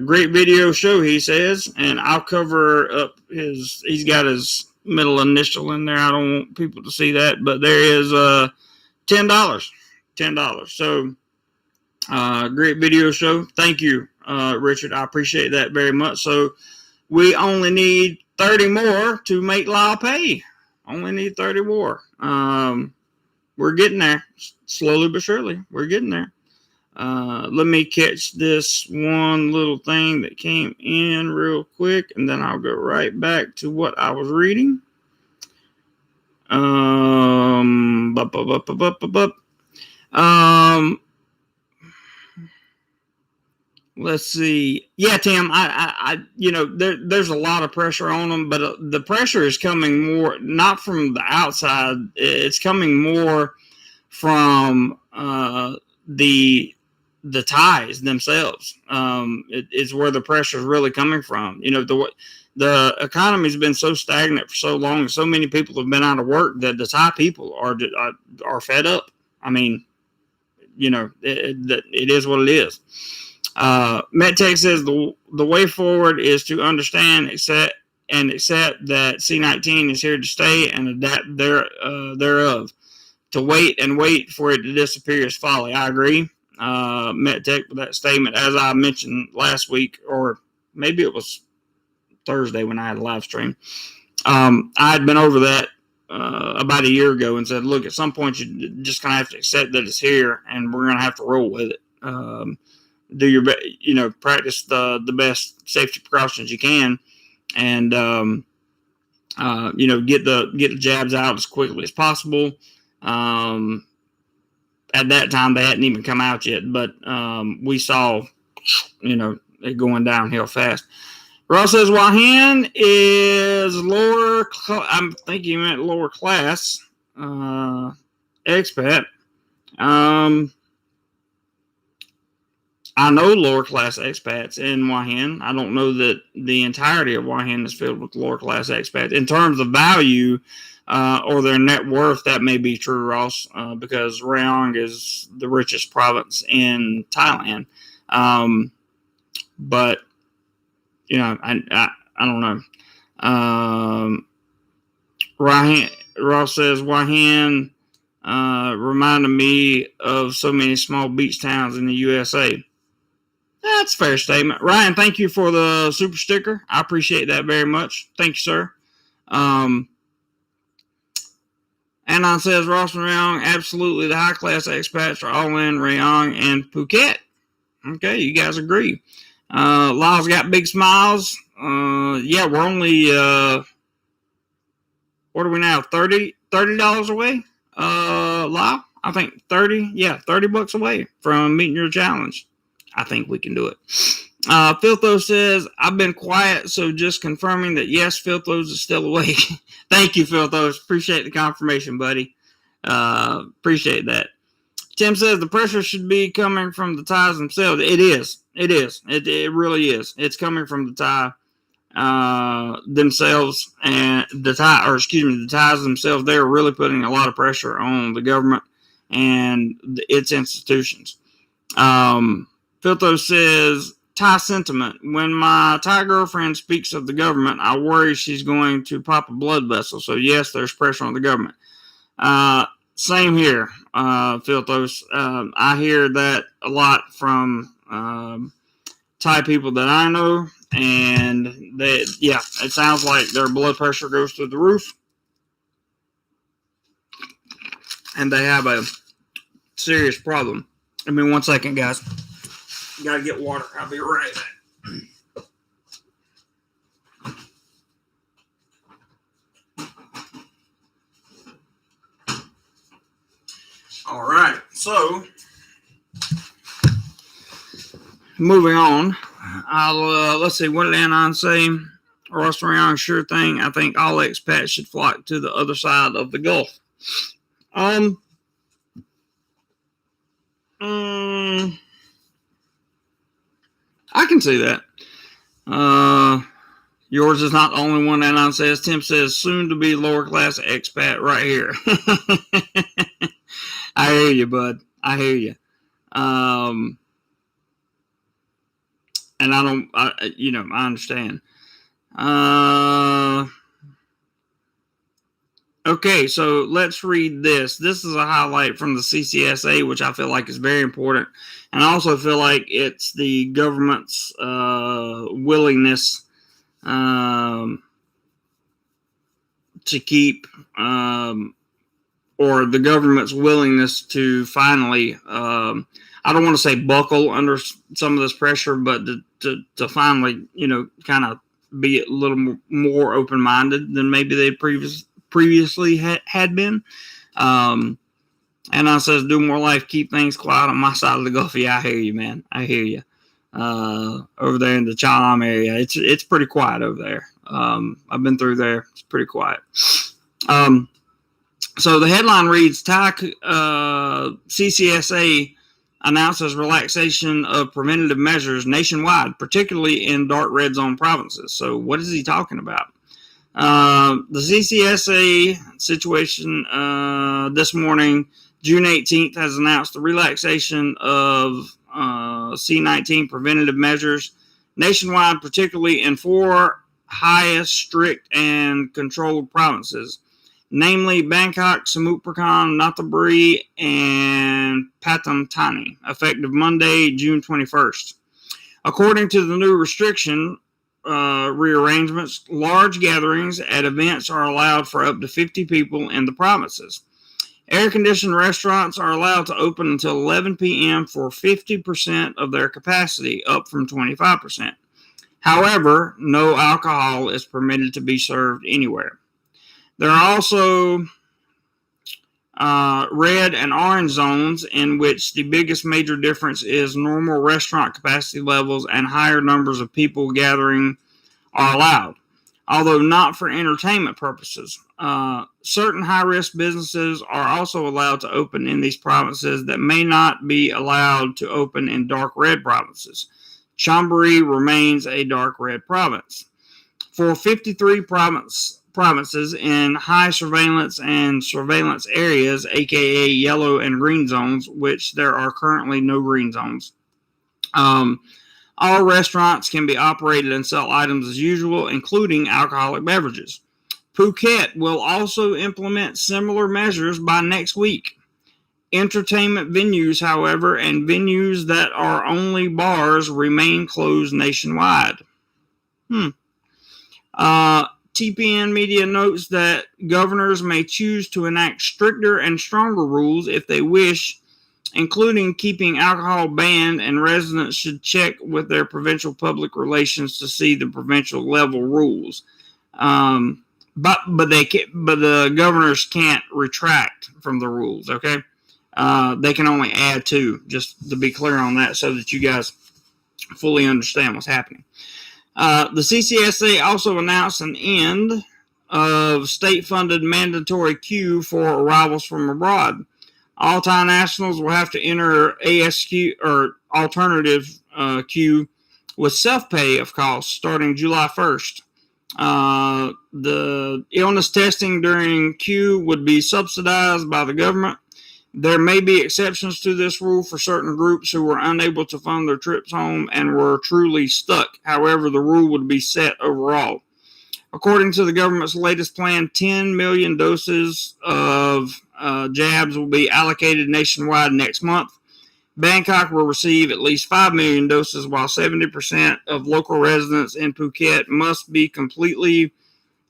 Great video show, he says, and I'll cover up he's got his middle initial in there. I don't want people to see that, but there is $10. So great video show. Thank you, Richard. I appreciate that very much. So we only need 30 more to make Lyle pay. Only need 30 more. We're getting there. Slowly but surely. We're getting there. Let me catch this one little thing that came in real quick, and then I'll go right back to what I was reading. Let's see. Yeah, Tim, I there's a lot of pressure on them, but the pressure is coming more not from the outside. It's coming more from the Thais themselves. It's where the pressure is really coming from. The economy's been so stagnant for so long, so many people have been out of work that the Thai people are fed up. I mean, it is what it is. MedTech says the way forward is to understand, accept that C-19 is here to stay and adapt thereof. To wait and wait for it to disappear is folly. I agree, MedTech, with that statement. As I mentioned last week, or maybe it was Thursday when I had a live stream, I had been over that about a year ago and said, look, at some point you're just going to have to accept that it's here and we're going to have to roll with it. Do your best, practice the best safety precautions you can, and get the jabs out as quickly as possible. At that time they hadn't even come out yet, but we saw it going downhill fast. Ross says Wahan is lower. I think he meant lower class expat. I know lower class expats in Wahan. I don't know that the entirety of Wahan is filled with lower class expats. In terms of value or their net worth, that may be true, Ross, because Rayong is the richest province in Thailand. But I don't know. Ross says Wahan reminding me of so many small beach towns in the USA. That's a fair statement. Ryan, thank you for the super sticker. I appreciate that very much. Thank you, sir. Anon says, Ross and Rayong, absolutely the high-class expats are all in Rayong and Phuket. Okay, you guys agree. Lyle's got big smiles. Yeah, we're only, what are we now, $30 away? Lyle, I think $30 away from meeting your challenge. I think we can do it. Filthos says, I've been quiet, so just confirming that yes, Filthos is still awake. Thank you, Filthos. Appreciate the confirmation, buddy. Appreciate that. Tim says the pressure should be coming from the Thais themselves. It is. It really is. It's coming from the Thai themselves, and the Thais themselves. They're really putting a lot of pressure on the government and its institutions. Filtho says, Thai sentiment. When my Thai girlfriend speaks of the government, I worry she's going to pop a blood vessel. So yes, there's pressure on the government. Same here, Filthos. I hear that a lot from Thai people that I know, and it sounds like their blood pressure goes through the roof, and they have a serious problem. Give me 1 second, guys. Gotta get water. I'll be right back. All right, so moving on. Let's see, what did Anon say? Ross Rayong, sure thing. I think all expats should flock to the other side of the Gulf. I can see that. Yours is not the only one, Anon says. Tim says, soon to be lower class expat right here. I hear you, bud. I hear you. And I understand. Okay, so let's read this. This is a highlight from the CCSA, which I feel like is very important. And I also feel like it's the government's willingness to keep, or the government's willingness to finally, I don't want to say buckle under some of this pressure, but to finally, kind of be a little more open-minded than maybe they previously had been. And I says, DoMoreLife, keep things quiet on my side of the Gulf. Yeah, I hear you, man. I hear you. Over there in the Chalam area, it's pretty quiet over there. I've been through there. It's pretty quiet. So the headline reads, Thai CCSA announces relaxation of preventative measures nationwide, particularly in dark red zone provinces. So what is he talking about? The CCSA situation this morning, June 18th, has announced the relaxation of C-19 preventative measures nationwide, particularly in 4 highest strict and controlled provinces, namely Bangkok, Samut Prakan, Nonthaburi, and Pathum Thani, effective Monday, June 21st. According to the new restriction rearrangements, large gatherings at events are allowed for up to 50 people in the provinces. Air-conditioned restaurants are allowed to open until 11 p.m. for 50% of their capacity, up from 25%. However, no alcohol is permitted to be served anywhere. There are also red and orange zones in which the biggest major difference is normal restaurant capacity levels and higher numbers of people gathering are allowed, although not for entertainment purposes. Certain high-risk businesses are also allowed to open in these provinces that may not be allowed to open in dark red provinces. Chonburi remains a dark red province. For 53 provinces in high surveillance and surveillance areas, aka yellow and green zones, which there are currently no green zones. All restaurants can be operated and sell items as usual, including alcoholic beverages. Phuket will also implement similar measures by next week. Entertainment venues, however, and venues that are only bars remain closed nationwide. TPN Media notes that governors may choose to enact stricter and stronger rules if they wish, including keeping alcohol banned, and residents should check with their provincial public relations to see the provincial level rules. But the governors can't retract from the rules. Okay, they can only add to. Just to be clear on that, so that you guys fully understand what's happening. The CCSA also announced an end of state-funded mandatory queue for arrivals from abroad. All Thai nationals will have to enter ASQ or alternative queue with self-pay of costs starting July 1st. The illness testing during queue would be subsidized by the government. There may be exceptions to this rule for certain groups who were unable to fund their trips home and were truly stuck. However, the rule would be set overall. According to the government's latest plan, 10 million doses of jabs will be allocated nationwide next month. Bangkok will receive at least 5 million doses, while 70% of local residents in Phuket must be completely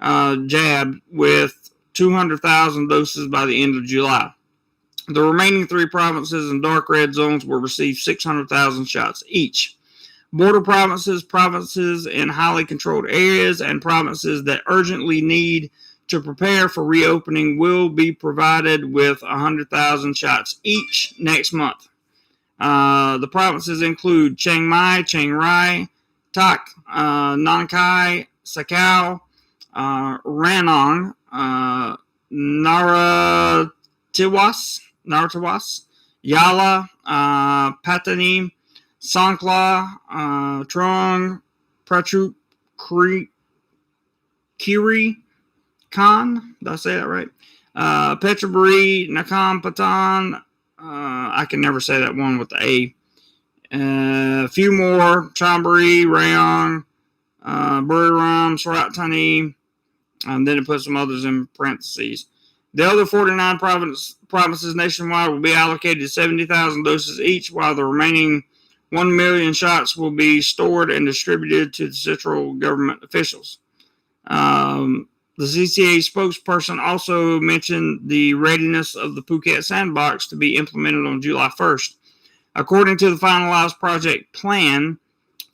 jabbed with 200,000 doses by the end of July. The remaining 3 provinces in dark red zones will receive 600,000 shots each. Border provinces, provinces in highly controlled areas, and provinces that urgently need to prepare for reopening will be provided with 100,000 shots each next month. The provinces include Chiang Mai, Chiang Rai, Tak, Nang Khai, Sakao, Ranong, Naratiwas, Yala, Patani, Songkhla, Trong, Prachuap Khiri Khan. Did I say that right? Phetchaburi, Nakhon Patan. I can never say that one with the A. A few more: Chonburi, Rayong, Buriram, Surat Thani, and then it puts some others in parentheses. The other 49 provinces nationwide will be allocated 70,000 doses each, while the remaining 1 million shots will be stored and distributed to the central government officials. The CCA spokesperson also mentioned the readiness of the Phuket sandbox to be implemented on July 1st. According to the finalized project plan,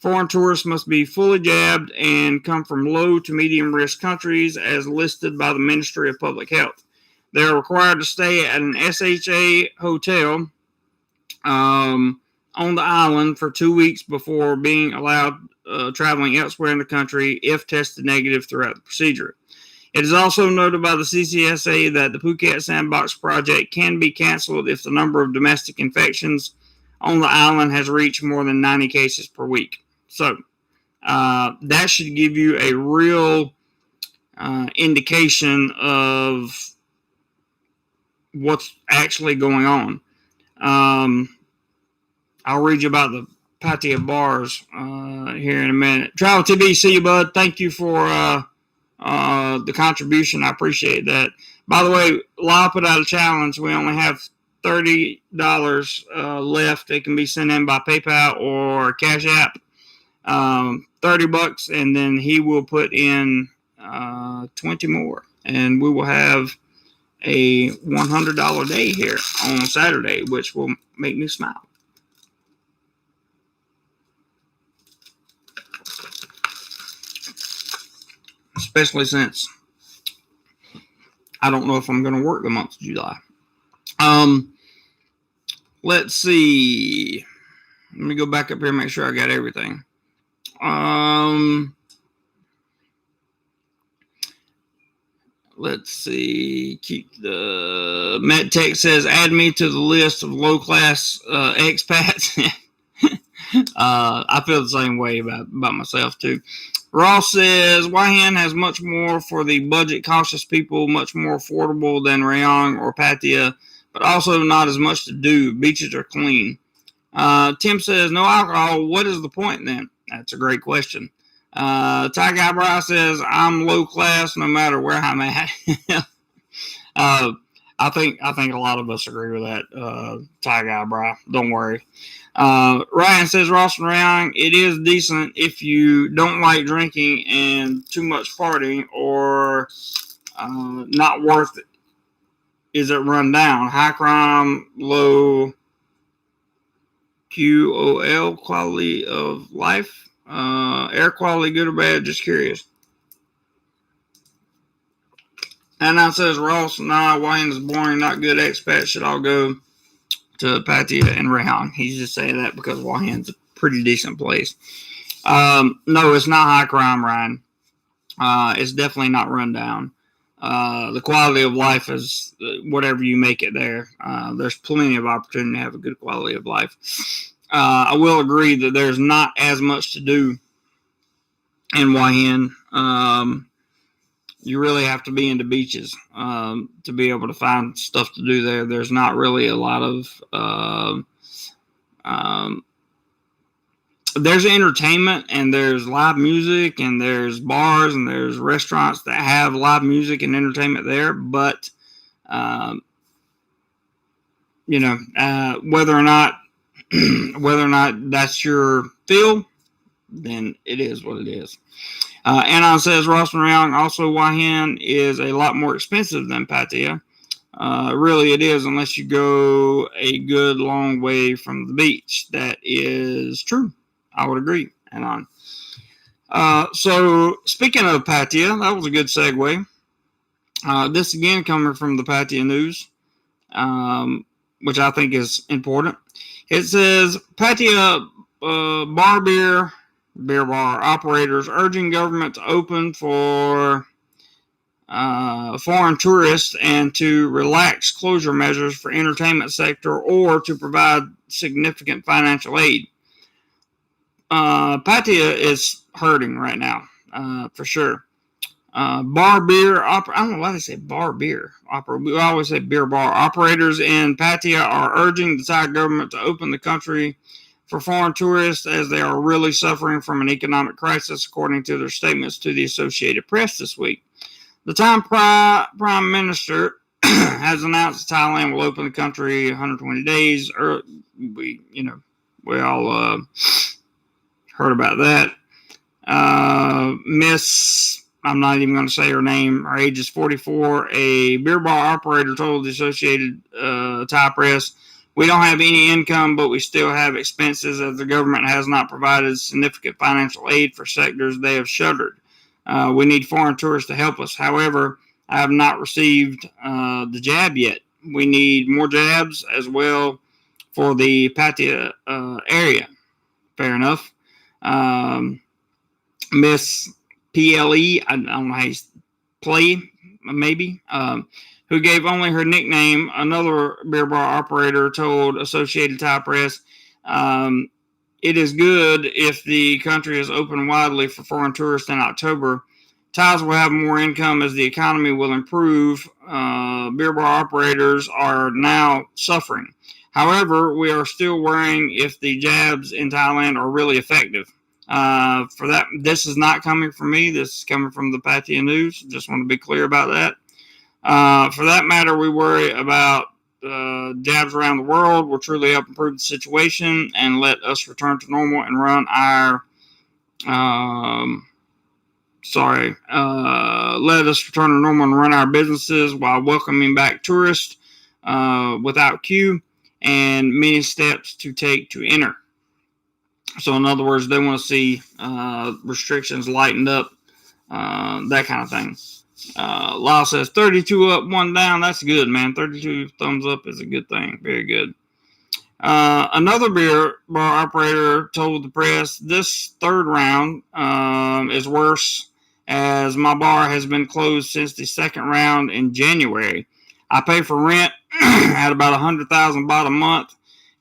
foreign tourists must be fully jabbed and come from low to medium risk countries as listed by the Ministry of Public Health. They are required to stay at an SHA hotel on the island for 2 weeks before being allowed traveling elsewhere in the country if tested negative throughout the procedure. It is also noted by the CCSA that the Phuket Sandbox project can be canceled if the number of domestic infections on the island has reached more than 90 cases per week. So that should give you a real indication of what's actually going on. I'll read you about the Pattaya bars here in a minute. Travel TV, see you, bud. Thank you for the contribution. I appreciate that. By the way, Law put out a challenge. We only have $30 left. It can be sent in by PayPal or Cash App. $30, and then he will put in 20 more, and we will have a $100 day here on Saturday, which will make me smile. Especially since I don't know if I'm going to work the month of July. Let's see. Let me go back up here and make sure I got everything. Let's see. Keep the MedTech says, add me to the list of low-class expats. I feel the same way about myself, too. Ross says, Waihan has much more for the budget-cautious people, much more affordable than Rayong or Pattaya, but also not as much to do. Beaches are clean. Tim says, no alcohol. What is the point then? That's a great question. Ty Guy Bry says, I'm low class no matter where I'm at. I I think a lot of us agree with that, Thai guy, bro. Don't worry. Ryan says, Ross and Ryan, it is decent if you don't like drinking and too much farting, or not worth it. Is it run down? High crime, low QOL, quality of life, air quality, good or bad? Just curious. And now says Ross, nah, Wayne is boring, not good. Expats should all go to Pattaya and Rayhan. He's just saying that because Wahan's a pretty decent place. No, it's not high crime, Ryan. It's definitely not run down. The quality of life is whatever you make it there. There's plenty of opportunity to have a good quality of life. I will agree that there's not as much to do in Wahan. You really have to be into beaches to be able to find stuff to do there. There's not really a lot of there's entertainment, and there's live music, and there's bars, and there's restaurants that have live music and entertainment there. But whether or not that's your feel, then it is what it is. Anon says, Ross and Rayong, also Wahan is a lot more expensive than Pattaya. Really, it is, unless you go a good long way from the beach. That is true. I would agree, Anon. So, speaking of Pattaya, that was a good segue. This again coming from the Pattaya News, which I think is important. It says, Pattaya beer bar operators urging government to open for foreign tourists and to relax closure measures for entertainment sector, or to provide significant financial aid. Pattaya is hurting right now, for sure. Bar beer, I don't know why they say bar beer. We always say beer bar. Operators in Pattaya are urging the Thai government to open the country for foreign tourists, as they are really suffering from an economic crisis, according to their statements to the Associated Press this week. The Thai Prime Minister has announced that Thailand will open the country 120 days. We all heard about that. Miss, I'm not even going to say her name. Her age is 44. A beer bar operator told the Associated Thai Press, "We don't have any income, but we still have expenses, as the government has not provided significant financial aid for sectors they have shuttered. We need foreign tourists to help us. However, I have not received the jab yet. We need more jabs as well for the Pattaya area." Fair enough. Miss PLE, I don't know how you play, maybe, who gave only her nickname, another beer bar operator told Associated Thai Press, "It is good if the country is open widely for foreign tourists in October. Thais will have more income as the economy will improve. Beer bar operators are now suffering. However, we are still worrying if the jabs in Thailand are really effective." For that, this is not coming from me. This is coming from the Pattaya News. Just want to be clear about that. For that matter, we worry about jabs around the world will truly help improve the situation and let us return to normal and run our let us return to normal and run our businesses while welcoming back tourists without queue and many steps to take to enter. So, in other words, they want to see restrictions lightened up, that kind of thing. Lyle says 32 up, 1 down. That's good, man. 32 thumbs up is a good thing. Very good. Another beer bar operator told the press, "This third round is worse, as my bar has been closed since the second round in January. I pay for rent at about 100,000 baht a month,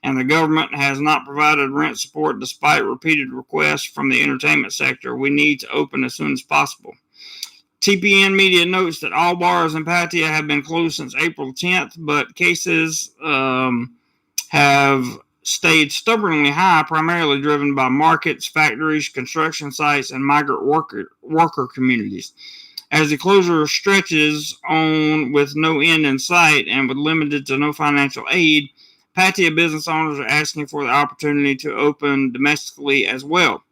and the government has not provided rent support despite repeated requests from the entertainment sector. We need to open as soon as possible." TPN Media notes that all bars in Pattaya have been closed since April 10th, but cases have stayed stubbornly high, primarily driven by markets, factories, construction sites, and migrant worker communities. As the closure stretches on with no end in sight and with limited to no financial aid, Pattaya business owners are asking for the opportunity to open domestically as well,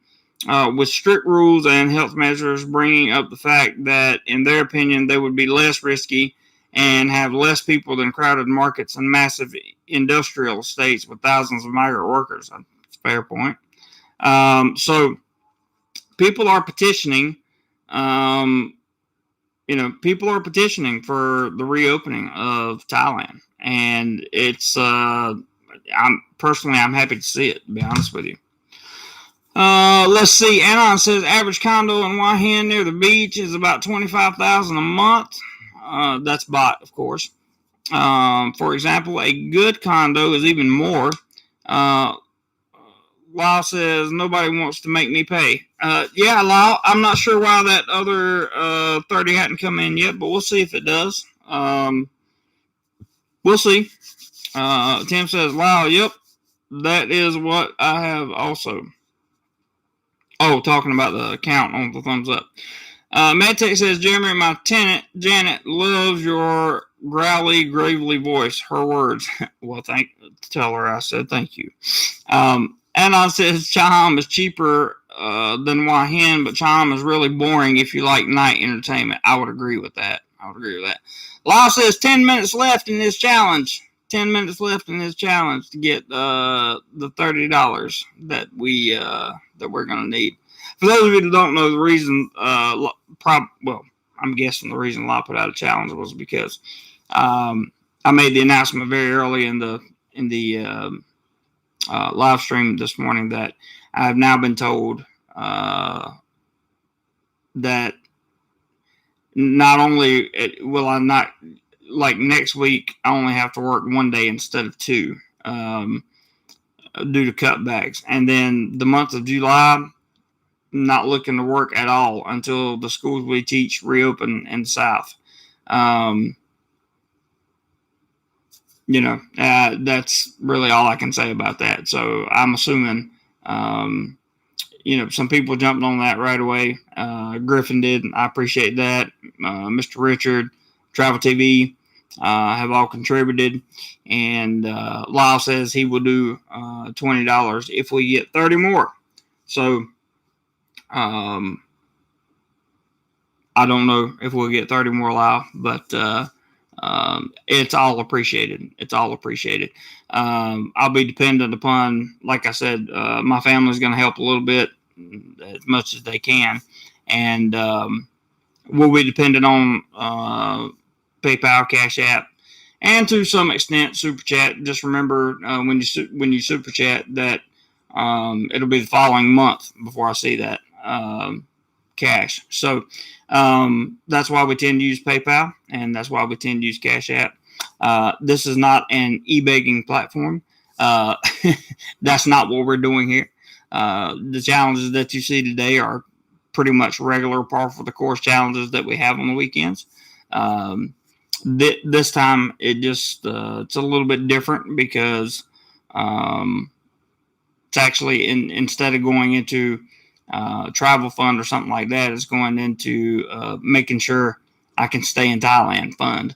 with strict rules and health measures, bringing up the fact that, in their opinion, they would be less risky and have less people than crowded markets and massive industrial estates with thousands of migrant workers. That's a fair point. So people are petitioning. People are petitioning for the reopening of Thailand, and it's. I'm happy to see it. To be honest with you. Let's see. Anon says average condo in Wahan near the beach is about $25,000 a month. That's bought, of course. For example, a good condo is even more. Lyle says nobody wants to make me pay. Yeah, Lyle, I'm not sure why that other 30 hadn't come in yet, but we'll see if it does. We'll see. Tim says, Lyle, yep, that is what I have also. Oh, talking about the account on the thumbs up. Medtech says, Jeremy, my tenant, Janet, loves your growly, gravely voice. Her words. Well, tell her I said thank you. Anon says, Cham is cheaper than Wahan, but Cham is really boring if you like night entertainment. I would agree with that. Lyle says, 10 minutes left in this challenge. 10 minutes left in this challenge to get the $30 that we're going to need. For those of you who don't know, the reason, I'm guessing the reason Lyle put out a challenge was because I made the announcement very early in the live stream this morning that I have now been told that not only will I not, like next week, I only have to work one day instead of two due to cutbacks. And then the month of July, not looking to work at all until the schools we teach reopen in the South. That's really all I can say about that. So I'm assuming, some people jumped on that right away. Griffin did. I appreciate that. Mr. Richard, Travel TV, have all contributed. And Lyle says he will do $20 if we get 30 more. So I don't know if we'll get 30 more, Lyle, but it's all appreciated. I'll be dependent upon, like I said, my family's going to help a little bit as much as they can. And we'll be dependent on PayPal, Cash App, and to some extent Super Chat. Just remember when you Super Chat that it'll be the following month before I see that cash. So that's why we tend to use PayPal, and that's why we tend to use Cash App. This is not an e-begging platform. That's not what we're doing here. The challenges that you see today are pretty much regular par for the course challenges that we have on the weekends. This time it just it's a little bit different because it's actually instead of going into travel fund or something like that, it's going into making sure I can stay in Thailand fund.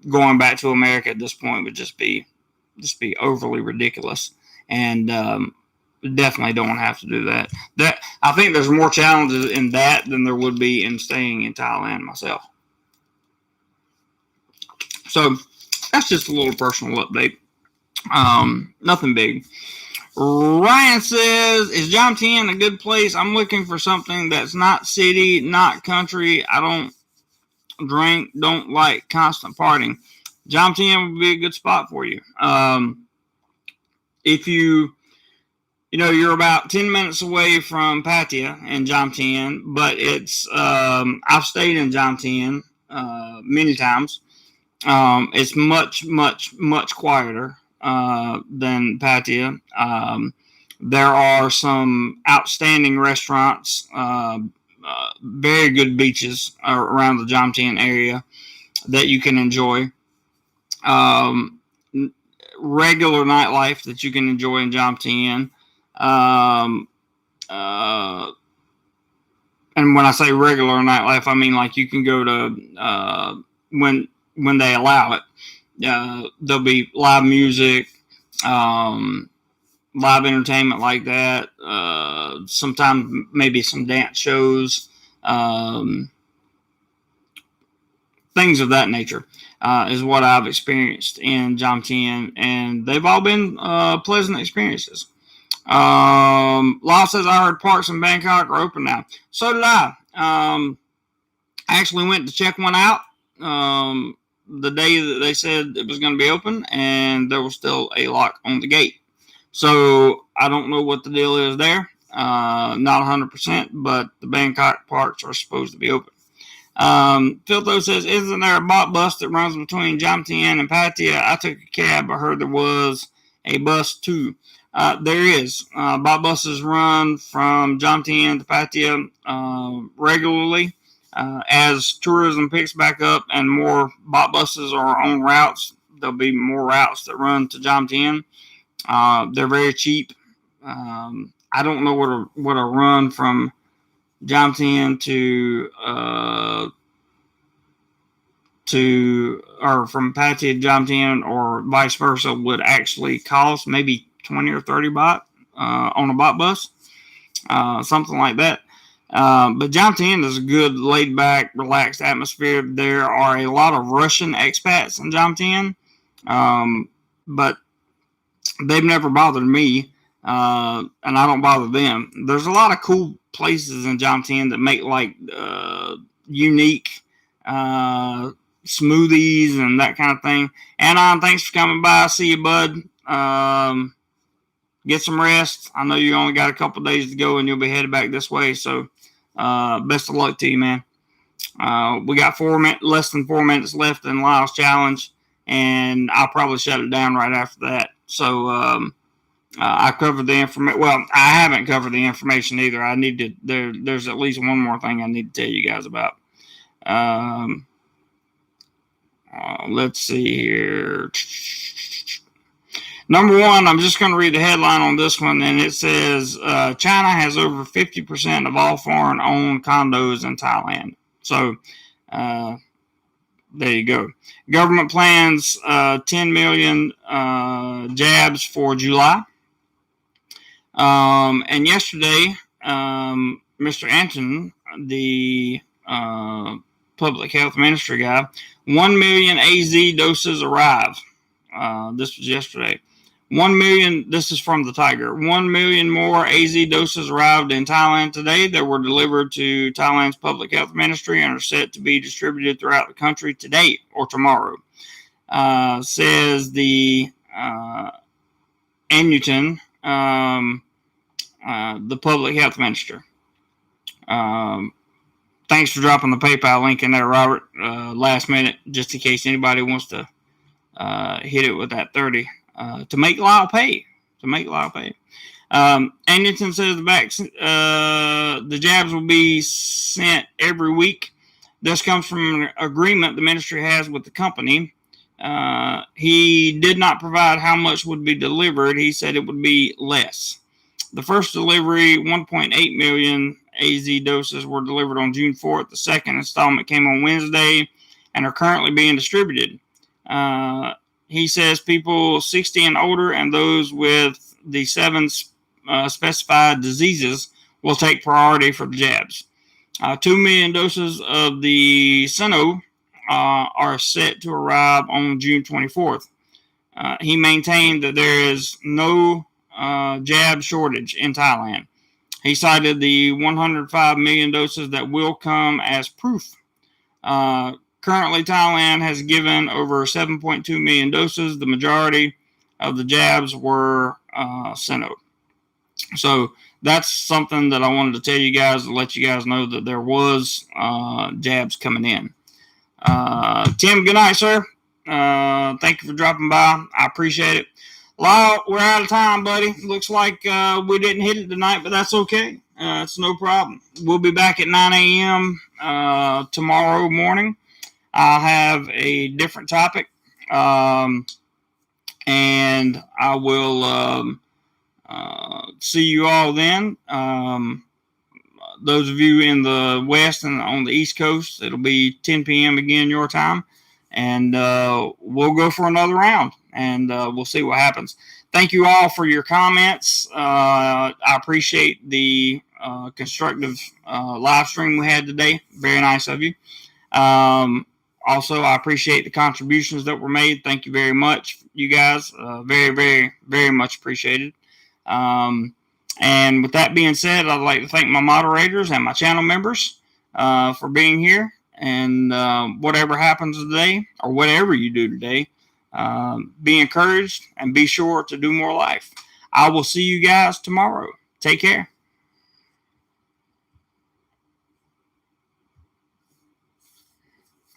Going back to America at this point would just be overly ridiculous, and definitely don't have to do that. I think there's more challenges in that than there would be in staying in Thailand myself. So that's just a little personal update. Nothing big. Ryan says, is Jomtien a good place? I'm looking for something that's not city, not country. I don't drink, don't like constant partying. Jomtien would be a good spot for you. If you're about 10 minutes away from Pattaya and Jomtien, but it's, I've stayed in Jomtien many times. It's much, much, much quieter than Pattaya. There are some outstanding restaurants, very good beaches around the Jomtien area that you can enjoy. Regular nightlife that you can enjoy in Jomtien. and when I say regular nightlife, I mean like you can go to when they allow it. There'll be live music, live entertainment like that. Sometimes maybe some dance shows, things of that nature. Is what I've experienced in Jomtien, and they've all been pleasant experiences. Law says I heard parks in Bangkok are open now. So did I. Actually went to check one out the day that they said it was going to be open, and there was still a lock on the gate. So I don't know what the deal is there. Not 100%, but the Bangkok parks are supposed to be open. Philto says, isn't there a bot bus that runs between Jomtien and Pattaya? I took a cab. I heard there was a bus too. There is. Bot buses run from Jomtien to Pattaya regularly. As tourism picks back up and more bot buses are on routes, there'll be more routes that run to Jomtien. They're very cheap. I don't know what a run from Jomtien or from Pattaya to Jomtien or vice versa would actually cost. Maybe 20 or 30 baht on a bot bus, something like that. But Jomtien is a good, laid-back, relaxed atmosphere. There are a lot of Russian expats in Jomtien, but they've never bothered me, and I don't bother them. There's a lot of cool places in Jomtien that make like unique smoothies and that kind of thing. Anon, thanks for coming by. See you, bud. Get some rest. I know you only got a couple days to go and you'll be headed back this way. So best of luck to you, man. We got less than 4 minutes left in Lyle's challenge, and I'll probably shut it down right after that. So I covered the information. Well, I haven't covered the information either. I need to. There's at least one more thing I need to tell you guys about. Let's see here. Number one, I'm just going to read the headline on this one, and it says China has over 50% of all foreign-owned condos in Thailand. So there you go. Government plans 10 million jabs for July. And yesterday, Mr. Anton, the public health ministry guy, 1 million AZ doses arrived. This was yesterday. 1 million, this is from the Tiger. 1 million more AZ doses arrived in Thailand today that were delivered to Thailand's public health ministry and are set to be distributed throughout the country today or tomorrow. Says the Anutin, the public health minister. Thanks for dropping the PayPal link in there, Robert. Last minute, just in case anybody wants to hit it with that 30 to make Lyle pay. Anderson says the jabs will be sent every week. This comes from an agreement the ministry has with the company. He did not provide how much would be delivered. He said it would be less. The first delivery, 1.8 million AZ doses, were delivered on June 4th. The second installment came on Wednesday and are currently being distributed. He says people 60 and older and those with the 7 specified diseases will take priority for the jabs. 2 million doses of the Sino are set to arrive on June 24th. He maintained that there is no jab shortage in Thailand. He cited the 105 million doses that will come as proof. Currently, Thailand has given over 7.2 million doses. The majority of the jabs were Sino. So that's something that I wanted to tell you guys to let you guys know that there was jabs coming in. Tim, good night, sir. Thank you for dropping by. I appreciate it. Lyle, we're out of time, buddy. Looks like we didn't hit it tonight, but that's okay. It's no problem. We'll be back at 9 a.m. Tomorrow morning. I'll have a different topic, and I will see you all then. those of you in the West and on the East Coast, it'll be 10 p.m. again your time. And we'll go for another round, and we'll see what happens. Thank you all for your comments. I appreciate the constructive live stream we had today. Very nice of you. Also, I appreciate the contributions that were made. Thank you very much, you guys. Very, very, very much appreciated. And with that being said, I'd like to thank my moderators and my channel members for being here. And whatever happens today, or whatever you do today, be encouraged and be sure to do more life. I will see you guys tomorrow. Take care.